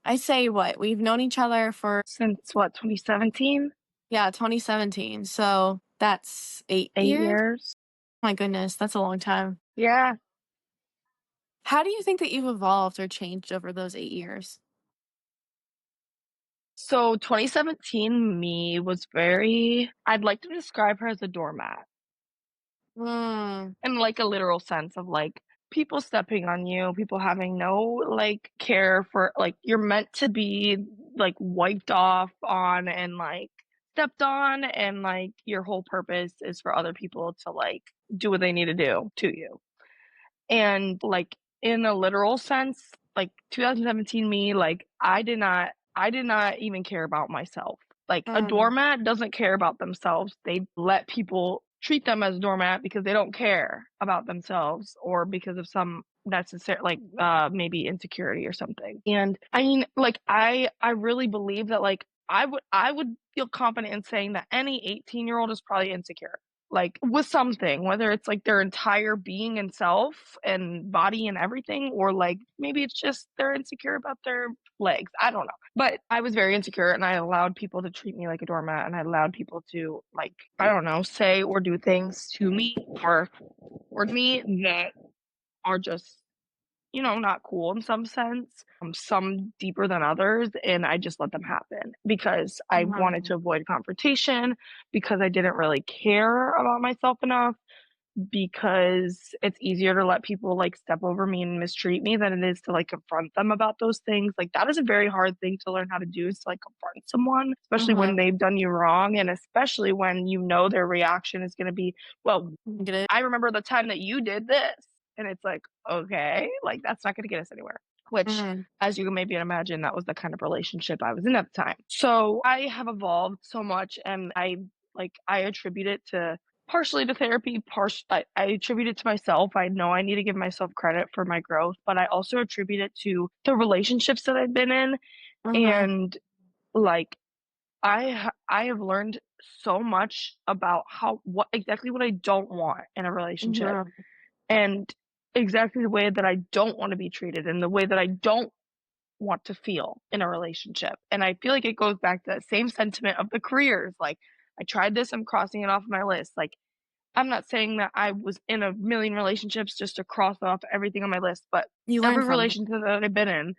I say what we've known each other for Since what, 2017? yeah 2017, so that's 8 8 years. years? My goodness, that's a long time. Yeah. How do you think that you've evolved or changed over those 8 years? So, 2017 me was very I'd like to describe her as a doormat. Mm, In, like, a literal sense of, like, people stepping on you, people having no, like, care for like, you're meant to be, like, wiped off on and, like, stepped on, and, like, your whole purpose is for other people to, like, do what they need to do to you. And, like, in a literal sense, like, 2017 me, like, I did not even care about myself. Like, a mm, doormat doesn't care about themselves. They let people treat them as a doormat because they don't care about themselves or because of some necessarily like maybe insecurity or something. And I mean, like I really believe that like I would feel confident in saying that any 18-year-old is probably insecure. Like with something, whether it's like their entire being and self and body and everything, or like maybe it's just they're insecure about their legs. I don't know. But I was very insecure and I allowed people to treat me like a doormat and I allowed people to like, I don't know, say or do things to me or toward me that are just, not cool in some sense, some deeper than others, and I just let them happen because I wanted to Mhm. avoid confrontation, because I didn't really care about myself enough, because it's easier to let people like step over me and mistreat me than it is to like confront them about those things. Like that is a very hard thing to learn how to do, is to like confront someone, especially when Mhm. they've done you wrong, and especially when you know their reaction is going to be, well, Get it? I remember the time that you did this. And it's like, okay, like that's not going to get us anywhere. Which, Mhm. as you can maybe imagine, that was the kind of relationship I was in at the time. So I have evolved so much, and I attribute it to partially to therapy, I attribute it to myself. I know I need to give myself credit for my growth, but I also attribute it to the relationships that I've been in, Mhm. and like I have learned so much about how what exactly what I don't want in a relationship, Mhm. and exactly the way that I don't want to be treated and the way that I don't want to feel in a relationship. And I feel like it goes back to that same sentiment of the careers. Like, I tried this, I'm crossing it off my list. Like, I'm not saying that I was in a million relationships just to cross off everything on my list, but You learn every from it. relationship that I've been in,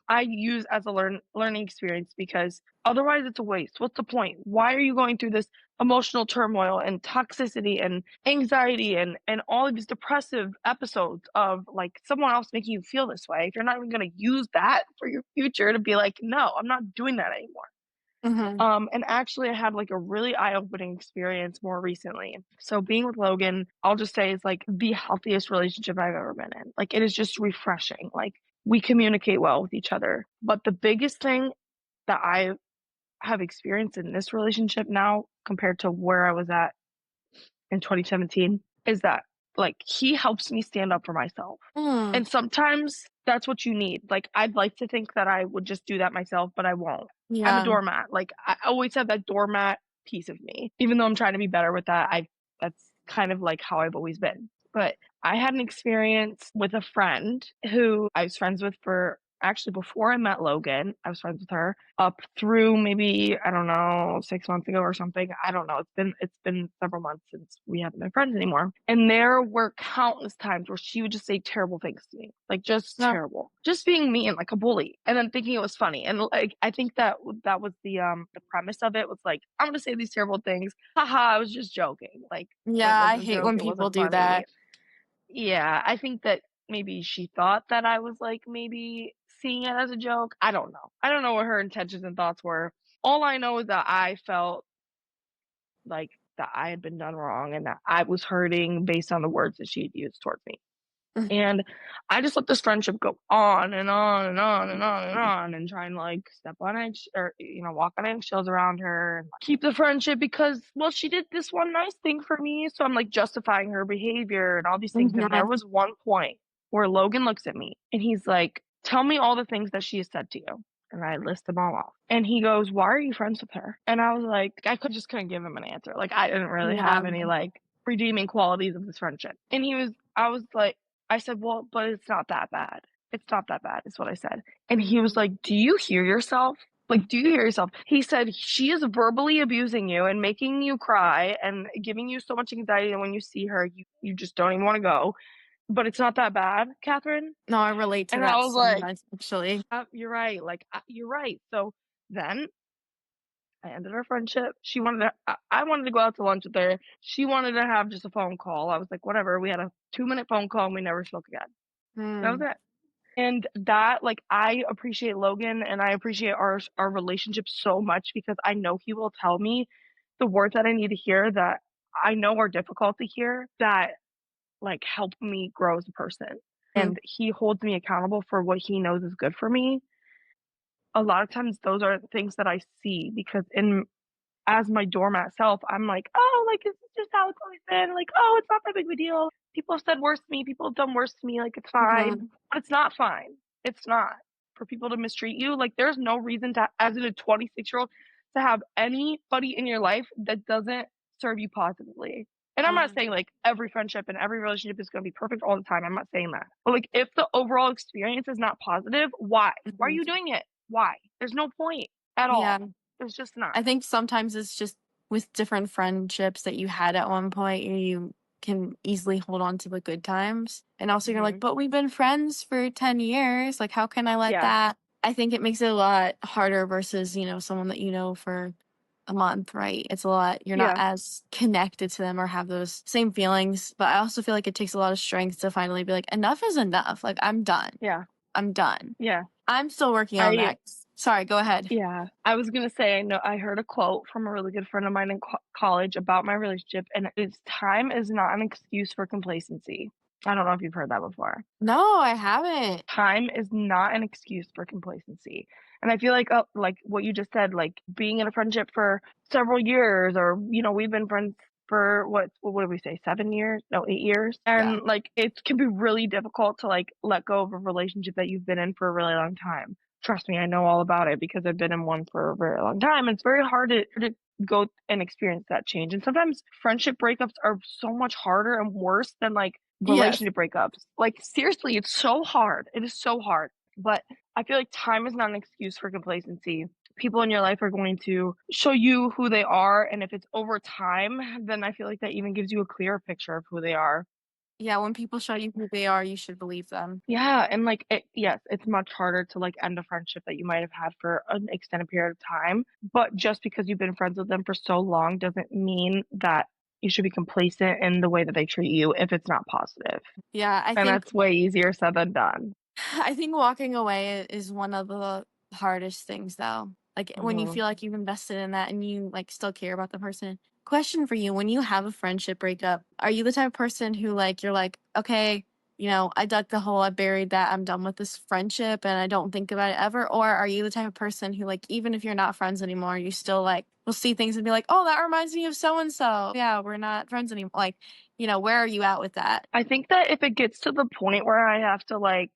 I use as a learning experience, because otherwise it's a waste. What's the point? Why are you going through this emotional turmoil and toxicity and anxiety and all of these depressive episodes of like someone else making you feel this way if you're not even going to use that for your future to be like, no, I'm not doing that anymore. Mhm. And actually I had like a really eye-opening experience more recently. So being with Logan, I'll just say, is like the healthiest relationship I've ever been in. Like it is just refreshing. Like we communicate well with each other. But the biggest thing that I have experienced in this relationship now compared to where I was at in 2017 is that like he helps me stand up for myself. Mm. And sometimes that's what you need. Like I'd like to think that I would just do that myself, but I won't. I'm a Yeah. doormat. Like I always have that doormat piece of me. Even though I'm trying to be better with that, I that's kind of like how I've always been. But I had an experience with a friend who I was friends with for actually before I met Logan. I was friends with her up through maybe, I don't know, 6 months ago or something. I don't know. It's been several months since we haven't been friends anymore. And there were countless times where she would just say terrible things to me, like just No. terrible, just being mean, like a bully, and then thinking it was funny. And like I think that that was the premise of it, was like, I'm gonna say these terrible things. Haha, I was just joking. Like it Yeah, I wasn't a hate joke. when It people wasn't do funny. that. Yeah, I think that maybe she thought that I was like maybe seeing it as a joke. I don't know. I don't know what her intentions and thoughts were. All I know is that I felt like that I had been done wrong and that I was hurting based on the words that she had used towards me. Mhm. And I just let this friendship go on and on and on and on and on, and trying to like step on egg or walk on eggshells around her and keep the friendship because, well, she did this one nice thing for me, so I'm like justifying her behavior and all these things. And there Mhm. was one point where Logan looks at me and he's like, "Tell me all the things that she has said to you." And I list them all off. And he goes, "Why are you friends with her?" And I was like, I could just couldn't give him an answer. Like I didn't really Yeah. have any like redeeming qualities of this friendship. And I was like, I said, "Well, but it's not that bad. It's not that bad," is what I said. And he was Mhm. like, "Do you hear yourself? Like, do you hear yourself?" He said, "She is verbally abusing you and making you cry and giving you so much anxiety that when you see her, you just don't even want to go. But it's not that bad, Kathryn." No, I relate to And I that was so like, much, actually. You're right. Like, you're right." So then I ended our friendship. I wanted to go out to lunch with her. She wanted to have just a phone call. I was like, whatever. We had a 2-minute phone call and we never spoke again. That was Mm. it. And that, like, I appreciate Logan and I appreciate our relationship so much because I know he will tell me the words that I need to hear, that I know are difficult to hear, that like help me grow as a person. Mm. And he holds me accountable for what he knows is good for me. A lot of times those are things that I see because in as my doormat self, I'm like, "Oh, like, it's just how it's always been, like, oh, it's not that big of a deal. People have said worse to me, people have done worse to me, like, it's fine." Mhm. But it's not fine. It's not. For people to mistreat you, like, there's no reason to as a 26-year-old, to have anybody in your life that doesn't serve you positively. And I'm not Mhm. saying, like, every friendship and every relationship is gonna be perfect all the time, I'm not saying that. But, like, if the overall experience is not positive, why? Why are Mhm. you doing it? Why? There's no point at all. Yeah. There's just not. I think sometimes it's just with different friendships that you had at one point, you can easily hold on to the good times. And also you're like, Mhm. but we've been friends for 10 years. Like, how can I let Yeah. that? I think it makes it a lot harder versus, someone that you know for a month, right? It's a lot, you're not Yeah. as connected to them or have those same feelings. But I also feel like it takes a lot of strength to finally be like, enough is enough. Like, I'm done. Yeah. I'm done. Yeah. I'm still working on I that. Sorry, go ahead. Yeah. I was gonna say, I know I heard a quote from a really good friend of mine in college about my relationship, and it's, "Time is not an excuse for complacency." I don't know if you've heard that before. No, I haven't. Time is not an excuse for complacency. And I feel like what you just said, like being in a friendship for several years, or we've been friends for what did we say, 7 years? No, 8 years. Yeah. And like it can be really difficult to like let go of a relationship that you've been in for a really long time. Trust me, I know all about it because I've been in one for a very long time. It's very hard to go and experience that change. And sometimes friendship breakups are so much harder and worse than like Yes. relationship breakups. Like, seriously, it's so hard. It is so hard. But I feel like time is not an excuse for complacency. People in your life are going to show you who they are. And if it's over time, then I feel like that even gives you a clearer picture of who they are. Yeah, when people show you who they are, you should believe them. Yeah. And like, yes, it's much harder to like end a friendship that you might have had for an extended period of time. But just because you've been friends with them for so long doesn't mean that you should be complacent in the way that they treat you if it's not positive. Yeah, I And think that's way easier said than done. I think walking away is one of the hardest things though. Like when you Mhm. feel like you've invested in that and you like still care about the person. Question for you, when you have a friendship breakup, are you the type of person who like you're like, okay, I dug the hole, I buried that, I'm done with this friendship and I don't think about it ever? Or are you the type of person who like even if you're not friends anymore, you still like will see things and be like, "Oh, that reminds me of so and so." Yeah, we're not friends anymore. Like, where are you at with that? I think that if it gets to the point where I have to like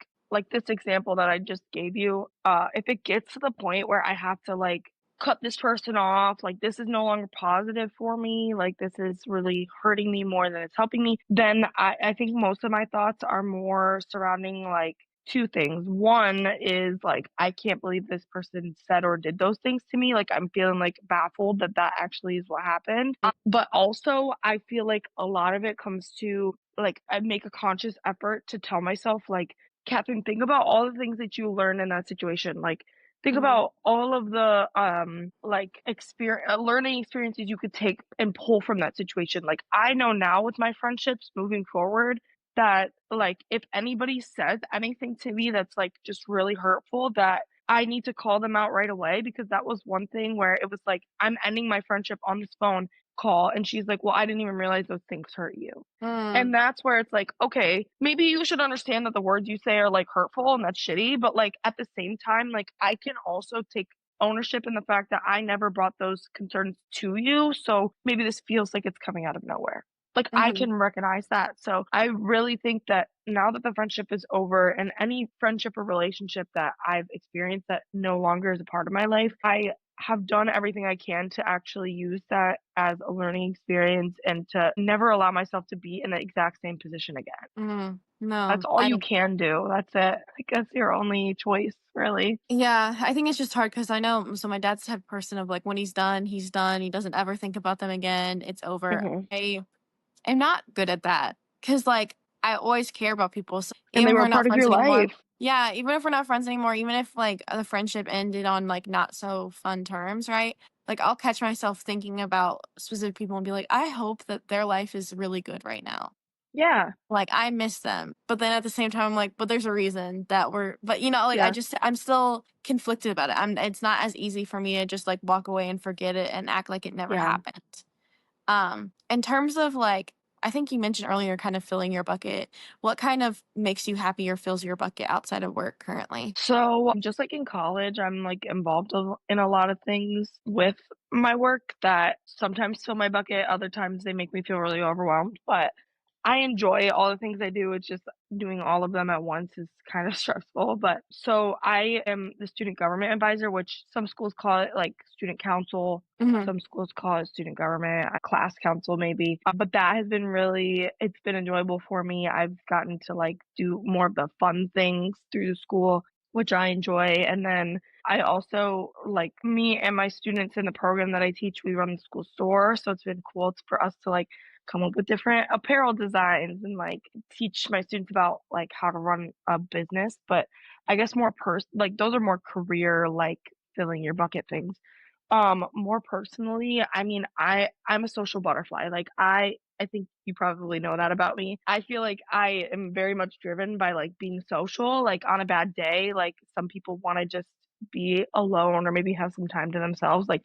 this example that I just gave you, if it gets to the point where I have to like cut this person off, like this is no longer positive for me, like this is really hurting me more than it's helping me, then I think most of my thoughts are more surrounding like two things. One is like I can't believe this person said or did those things to me. Like I'm feeling like baffled that that actually is what happened. But also, I feel like a lot of it comes to like I make a conscious effort to tell myself, like, Kathryn, think about all the things that you learned in that situation. Like, think Mhm. about all of the like experience learning experiences you could take and pull from that situation. Like, I know now with my friendships moving forward that like if anybody says anything to me that's like just really hurtful, that I need to call them out right away, because that was one thing where it was like I'm ending my friendship on this phone call and she's like, "Well, I didn't even realize those things hurt you." Mm, And that's where it's like, okay, maybe you should understand that the words you say are like hurtful and that's shitty, but like at the same time, like I can also take ownership in the fact that I never brought those concerns to you. So maybe this feels like it's coming out of nowhere. Like I mhm. can recognize that. So I really think that now that the friendship is over, and any friendship or relationship that I've experienced that no longer is a part of my life, I have done everything I can to actually use that as a learning experience and to never allow myself to be in the exact same position again. Mhm. That's No, all you can do. That's it. I guess your only choice, really. yeah, I think it's just hard because I know so my dad's the type of person of, like, when he's done, he's done, he doesn't ever think about them again, it's over. Mhm. I am not good at that because like, I always care about people, so And even they if were we're a not part of friends your anymore. life. Yeah, even if we're not friends anymore, even if, like, the friendship ended on, like, not so fun terms, right? Like, I'll catch myself thinking about specific people and be like, "I hope that their life is really good right now." Yeah. Like, I miss them, but then at the same time, I'm like, "But there's a reason that we're," but, like, Yeah. I'm still conflicted about it. It's not as easy for me to just, like, walk away and forget it and act like it never Yeah. happened. In terms of, like, I think you mentioned earlier kind of filling your bucket. What kind of makes you happy or fills your bucket outside of work currently? So, just like in college, I'm like involved in a lot of things with my work that sometimes fill my bucket, other times they make me feel really overwhelmed, but I enjoy all the things I do. It's just doing all of them at once is kind of stressful. But so I am the student government advisor, which some schools call it like student council. Mhm. Some schools call it student government, a class council maybe. But that has been really, it's been enjoyable for me. I've gotten to like do more of the fun things through the school, which I enjoy. And then I also like me and my students in the program that I teach, we run the school store. So it's been cool for us to like come up with different apparel designs and like teach my students about like how to run a business. But I guess more like those are more career like filling your bucket things. More personally, I mean, I'm a social butterfly. Like I think you probably know that about me. I feel like I am very much driven by like being social. Like on a bad day, like some people want to just be alone or maybe have some time to themselves. Like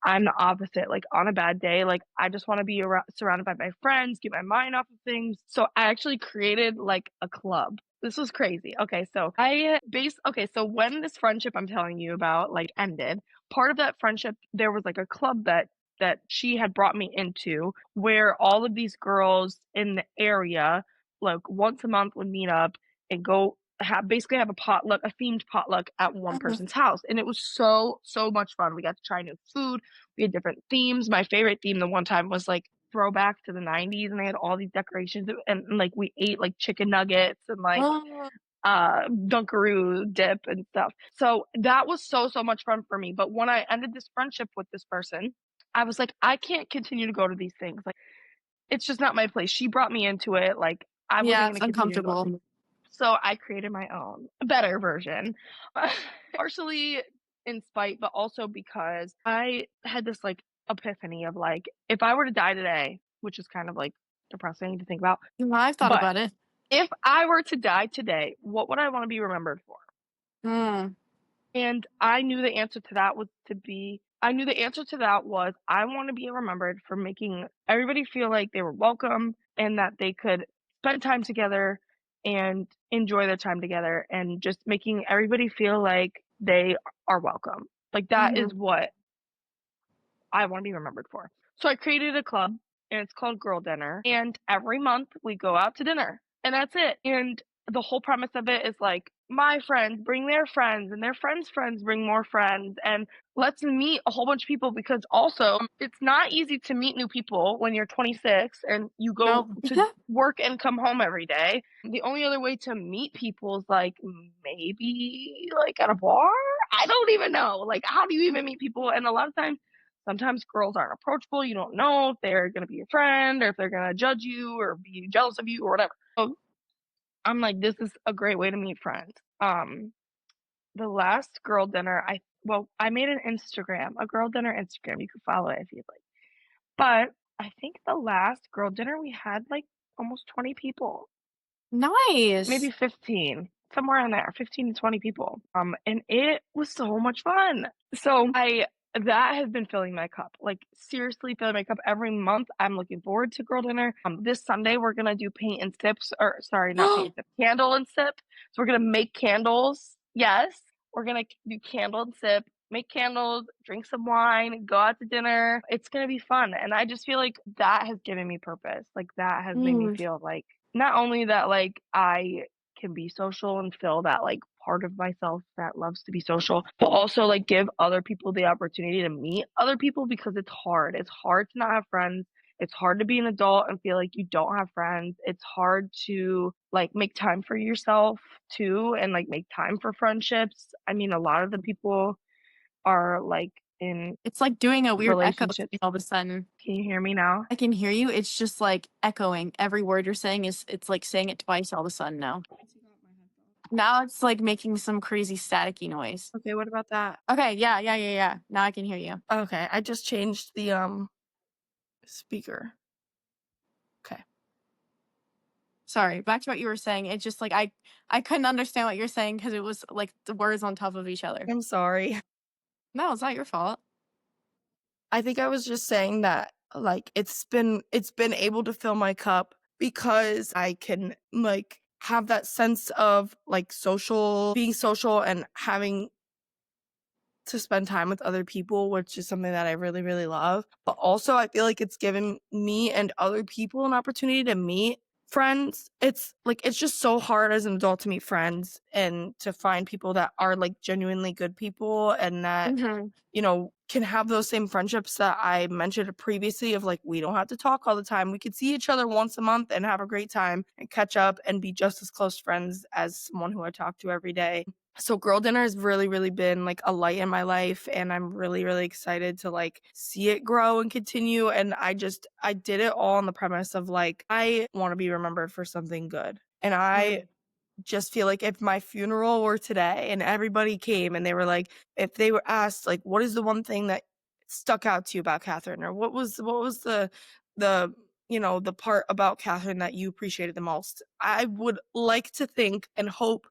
I'm the opposite. Like on a bad day, like I just want to be surrounded by my friends, get my mind off of things. So I actually created like a club. This was crazy. Okay, so when this friendship I'm telling you about like ended, part of that friendship there was like a club that she had brought me into where all of these girls in the area like once a month would meet up and go have a potluck, a themed potluck at one Mhm. person's house. And it was so much fun. We got to try new food. We had different themes. My favorite theme the one time was like throwback to the 90s and they had all these decorations and like we ate like chicken nuggets and like Oh. Dunkaroo dip and stuff. So that was so much fun for me. But when I ended this friendship with this person, I was like, I can't continue to go to these things. Like it's just not my place. She brought me into it. Like I wasn't Yeah, going it's to continue to go. uncomfortable. So I created my own, better version. Partially in spite, but also because I had this like epiphany of like, if I were to die today, which is kind of like depressing to think about, Well, I've thought but about it. if I were to die today, what would I want to be remembered for? Mm. And I knew the answer to that was I want to be remembered for making everybody feel like they were welcome and that they could spend time together and enjoy their time together and just making everybody feel like they are welcome. Like that is Mhm. what I want to be remembered for. So I created a club and it's called Girl Dinner. And every month we go out to dinner and that's it. And the whole premise of it is like my friends bring their friends and their friends bring more friends and let's meet a whole bunch of people because also it's not easy to meet new people when you're 26 and you go No. to work and come home every day. The only other way to meet people is like maybe like at a bar. I don't even know. Like how do you even meet people? And a lot of times sometimes girls aren't approachable. You don't know if they're going to be your friend or if they're going to judge you or be jealous of you or whatever. So I'm like, this is a great way to meet friends. The last girl dinner, I made an Instagram, a girl dinner Instagram. You can follow it if you'd like. But I think the last girl dinner we had like almost 20 people, maybe Nice. 15, somewhere in there, 15 to 20 people. And it was so much fun. So that has been filling my cup, like seriously filling my cup every month. I'm looking forward to girl dinner. This Sunday we're gonna do paint and sips, or sorry, not paint and sip, candle and sip. So we're gonna make candles. Yes, we're gonna do candle and sip, make candles, drink some wine, go out to dinner. It's gonna be fun, and I just feel like that has given me purpose. Like that has made me Mm. feel like not only that like I can be social and feel that like part of myself that loves to be social, but also like give other people the opportunity to meet other people because it's hard. It's hard to not have friends. It's hard to be an adult and feel like you don't have friends. It's hard to like make time for yourself too and like make time for friendships. I mean, a lot of the people are like in It's like doing a weird echo to relationships. me all of a sudden. Can you hear me now? I can hear you. It's just like echoing. Every word you're saying is it's like saying it twice all of a sudden now. Now it's like making some crazy staticky noise. Okay, what about that? Okay, yeah. Now I can hear you. Okay, I just changed the speaker. Okay. Sorry, back to what you were saying. It's just like I couldn't understand what you're saying because it was like the words on top of each other. I'm sorry. No, it's not your fault. I think I was just saying that like it's been able to fill my cup because I can like have that sense of like being social and having to spend time with other people, which is something that I really, really love. But also, I feel like it's given me and other people an opportunity to meet friends. It's like, it's just so hard as an adult to meet friends and to find people that are like genuinely good people and that, Mhm. can have those same friendships that I mentioned previously of like, we don't have to talk all the time. We could see each other once a month and have a great time and catch up and be just as close friends as someone who I talk to every day. So girl dinner has really, really been like a light in my life, and I'm really, really excited to like see it grow and continue. And I did it all on the premise of like, I want to be remembered for something good. And I Mhm. just feel like if my funeral were today and everybody came and they were like, if they were asked like, what is the one thing that stuck out to you about Kathryn, or what was the the part about Kathryn that you appreciated the most, I would like to think and hope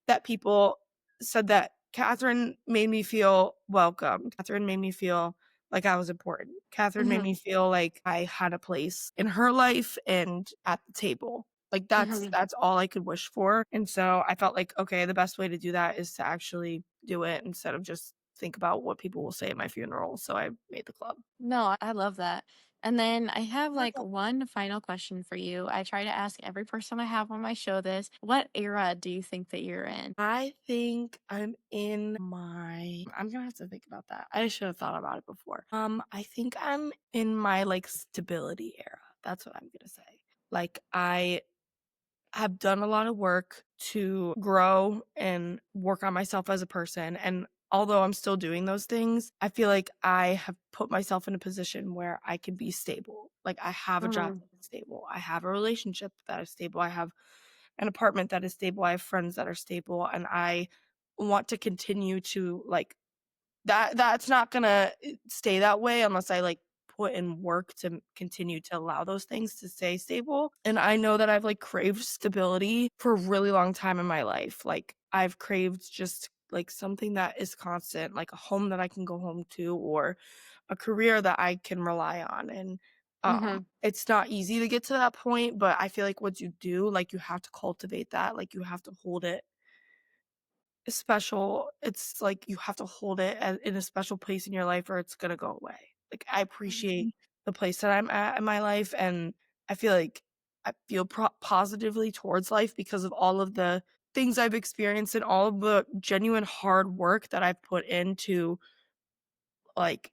that people said that Kathryn made me feel welcome. Kathryn made me feel like I was important. Kathryn made me Mhm. feel like I had a place in her life and at the table. Like Mhm. that's all I could wish for. And so I felt like, okay, the best way to do that is to actually do it instead of just think about what people will say at my funeral. So I made the club. No, I love that. And then I have like one final question for you. I try to ask every person I have on my show this. What era do you think that you're in? I think I'm gonna have to think about that. I should have thought about it before. I think I'm in my like stability era. That's what I'm gonna say. Like I have done a lot of work to grow and work on myself as a person. And although I'm still doing those things, I feel like I have put myself in a position where I can be stable. Like I have a job Mhm. that is stable. I have a relationship that is stable. I have an apartment that is stable. I have friends that are stable. And I want to continue to like that's not gonna stay that way unless I, like, put in work to continue to allow those things to stay stable, and I know that I've, like, craved stability for a really long time in my life. Like, I've craved just, like, something that is constant, like a home that I can go home to or a career that I can rely on, and, Mhm. it's not easy to get to that point, but I feel like once you do, like, you have to cultivate that, like, you have to hold it special. It's like you have to hold it in a special place in your life or it's gonna go away. Like, I appreciate the place that I'm at in my life, and I feel like I feel positively towards life because of all of the things I've experienced and all of the genuine hard work that I've put into, like,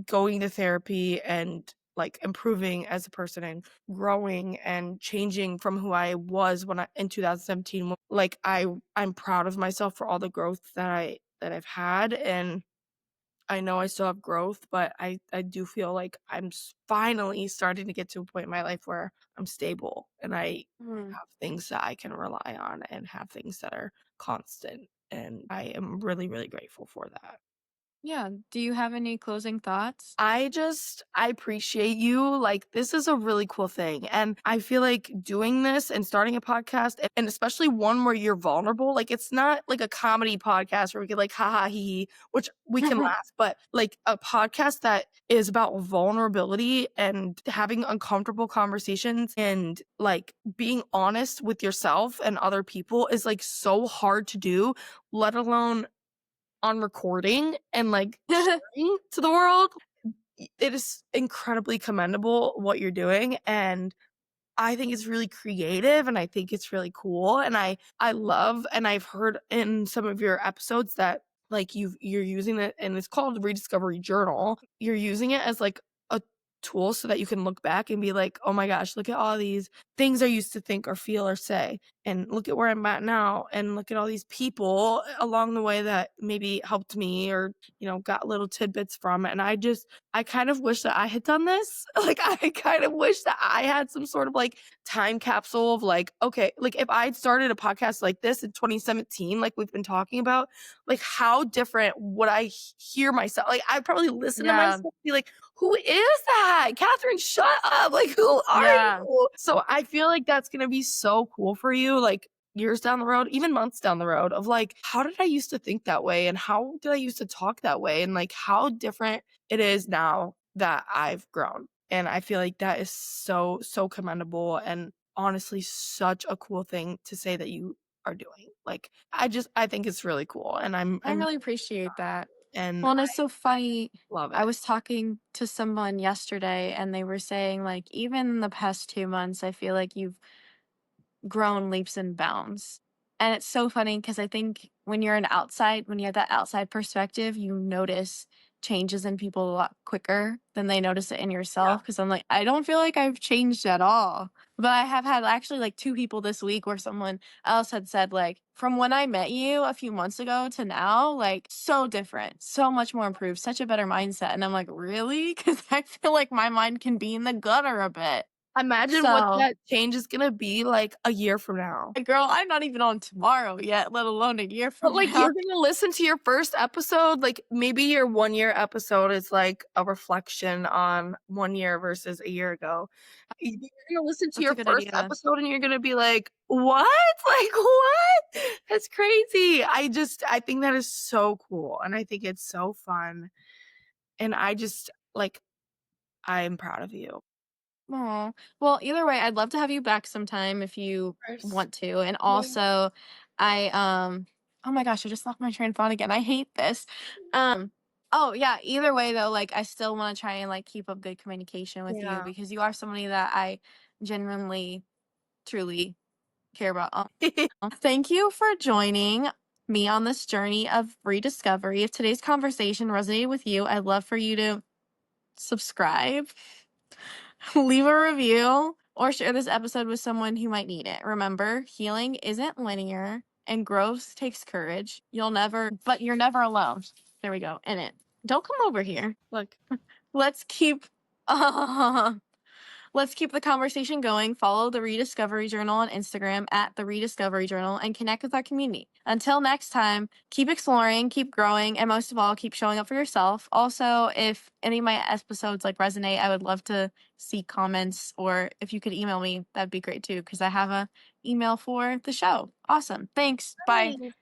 going to therapy and, like, improving as a person and growing and changing from who I was when I in 2017. Like, I'm proud of myself for all the growth that I've had, and I know I still have growth, but I do feel like I'm finally starting to get to a point in my life where I'm stable and I Mhm. have things that I can rely on and have things that are constant, and I am really, really grateful for that. Yeah. Do you have any closing thoughts? I appreciate you. Like, this is a really cool thing. And I feel like doing this and starting a podcast, and especially one where you're vulnerable, like, it's not like a comedy podcast where we can, like, ha ha hee hee, which we can laugh, but like a podcast that is about vulnerability and having uncomfortable conversations and like being honest with yourself and other people is like so hard to do, let alone on recording and like sharing to the world. It is incredibly commendable what you're doing, and I think it's really creative and I think it's really cool, and I love, and I've heard in some of your episodes that like you're using it, and it's called Rediscovery Journal. You're using it as like a tool so that you can look back and be like, "Oh my gosh, look at all these things I used to think or feel or say, and look at where I'm at now, and look at all these people along the way that maybe helped me or, got little tidbits from it." And I kind of wish that I had done this. Like, I kind of wish that I had some sort of like time capsule of like, okay, like if I'd started a podcast like this in 2017, like we've been talking about, like how different would I hear myself? Like, I'd probably listen to Yeah. myself and be like, who is that? Kathryn, shut up. Like, who are Yeah. you? So I feel like that's going to be so cool for you. Like, years down the road, even months down the road, of like, how did I used to think that way? And how did I used to talk that way? And like, how different it is now that I've grown. And I feel like that is so, so commendable and honestly such a cool thing to say that you are doing. Like, I think it's really cool. And I really appreciate that. and Well, and I it's so funny. love I it. was talking to someone yesterday and they were saying, like, even in the past 2 months, I feel like you've grown leaps and bounds. And it's so funny because I think when you have that outside perspective, you notice changes in people a lot quicker than they notice it in Yeah. yourself. Cause I'm like, I don't feel like I've changed at all. But I have had actually like 2 people this week where someone else had said, like, from when I met you a few months ago to now, like, so different, so much more improved, such a better mindset. And I'm like, really? Cause I feel like my mind can be in the gutter a bit. Imagine what So that change is gonna be, like, a year from now. girl, I'm not even on tomorrow yet, let alone a year But, from like, now. you're gonna listen to your first episode, like, maybe your 1-year episode is, like, a reflection on 1 year versus a year ago. You're gonna listen to That's a your good first idea. episode and you're gonna be like, "What? Like, what? That's crazy." I think that is so cool, and I think it's so fun, and I just like, I'm proud of you. Aw. Well, either way, I'd love to have you back sometime if you Course. want to. And Yeah. also, I oh my gosh, I just lost my train of thought again. I hate this. Oh yeah, either way though, like I still want to try and like keep up good communication with you Yeah. because you are somebody that I genuinely truly care about. Thank you for joining me on this journey of rediscovery. If today's conversation resonated with you, I'd love for you to subscribe, leave a review, or share this episode with someone who might need it. Remember, healing isn't linear and growth takes courage. But you're never alone. There we go. In it. Don't come over here. Look. Let's keep Let's keep the conversation going. Follow the Rediscovery Journal on Instagram at the Rediscovery Journal and connect with our community. Until next time, keep exploring, keep growing, and most of all, keep showing up for yourself. Also, if any of my episodes like resonate, I would love to see comments, or if you could email me, that'd be great too, because I have a email for the show. Awesome. Thanks. Bye. Nice.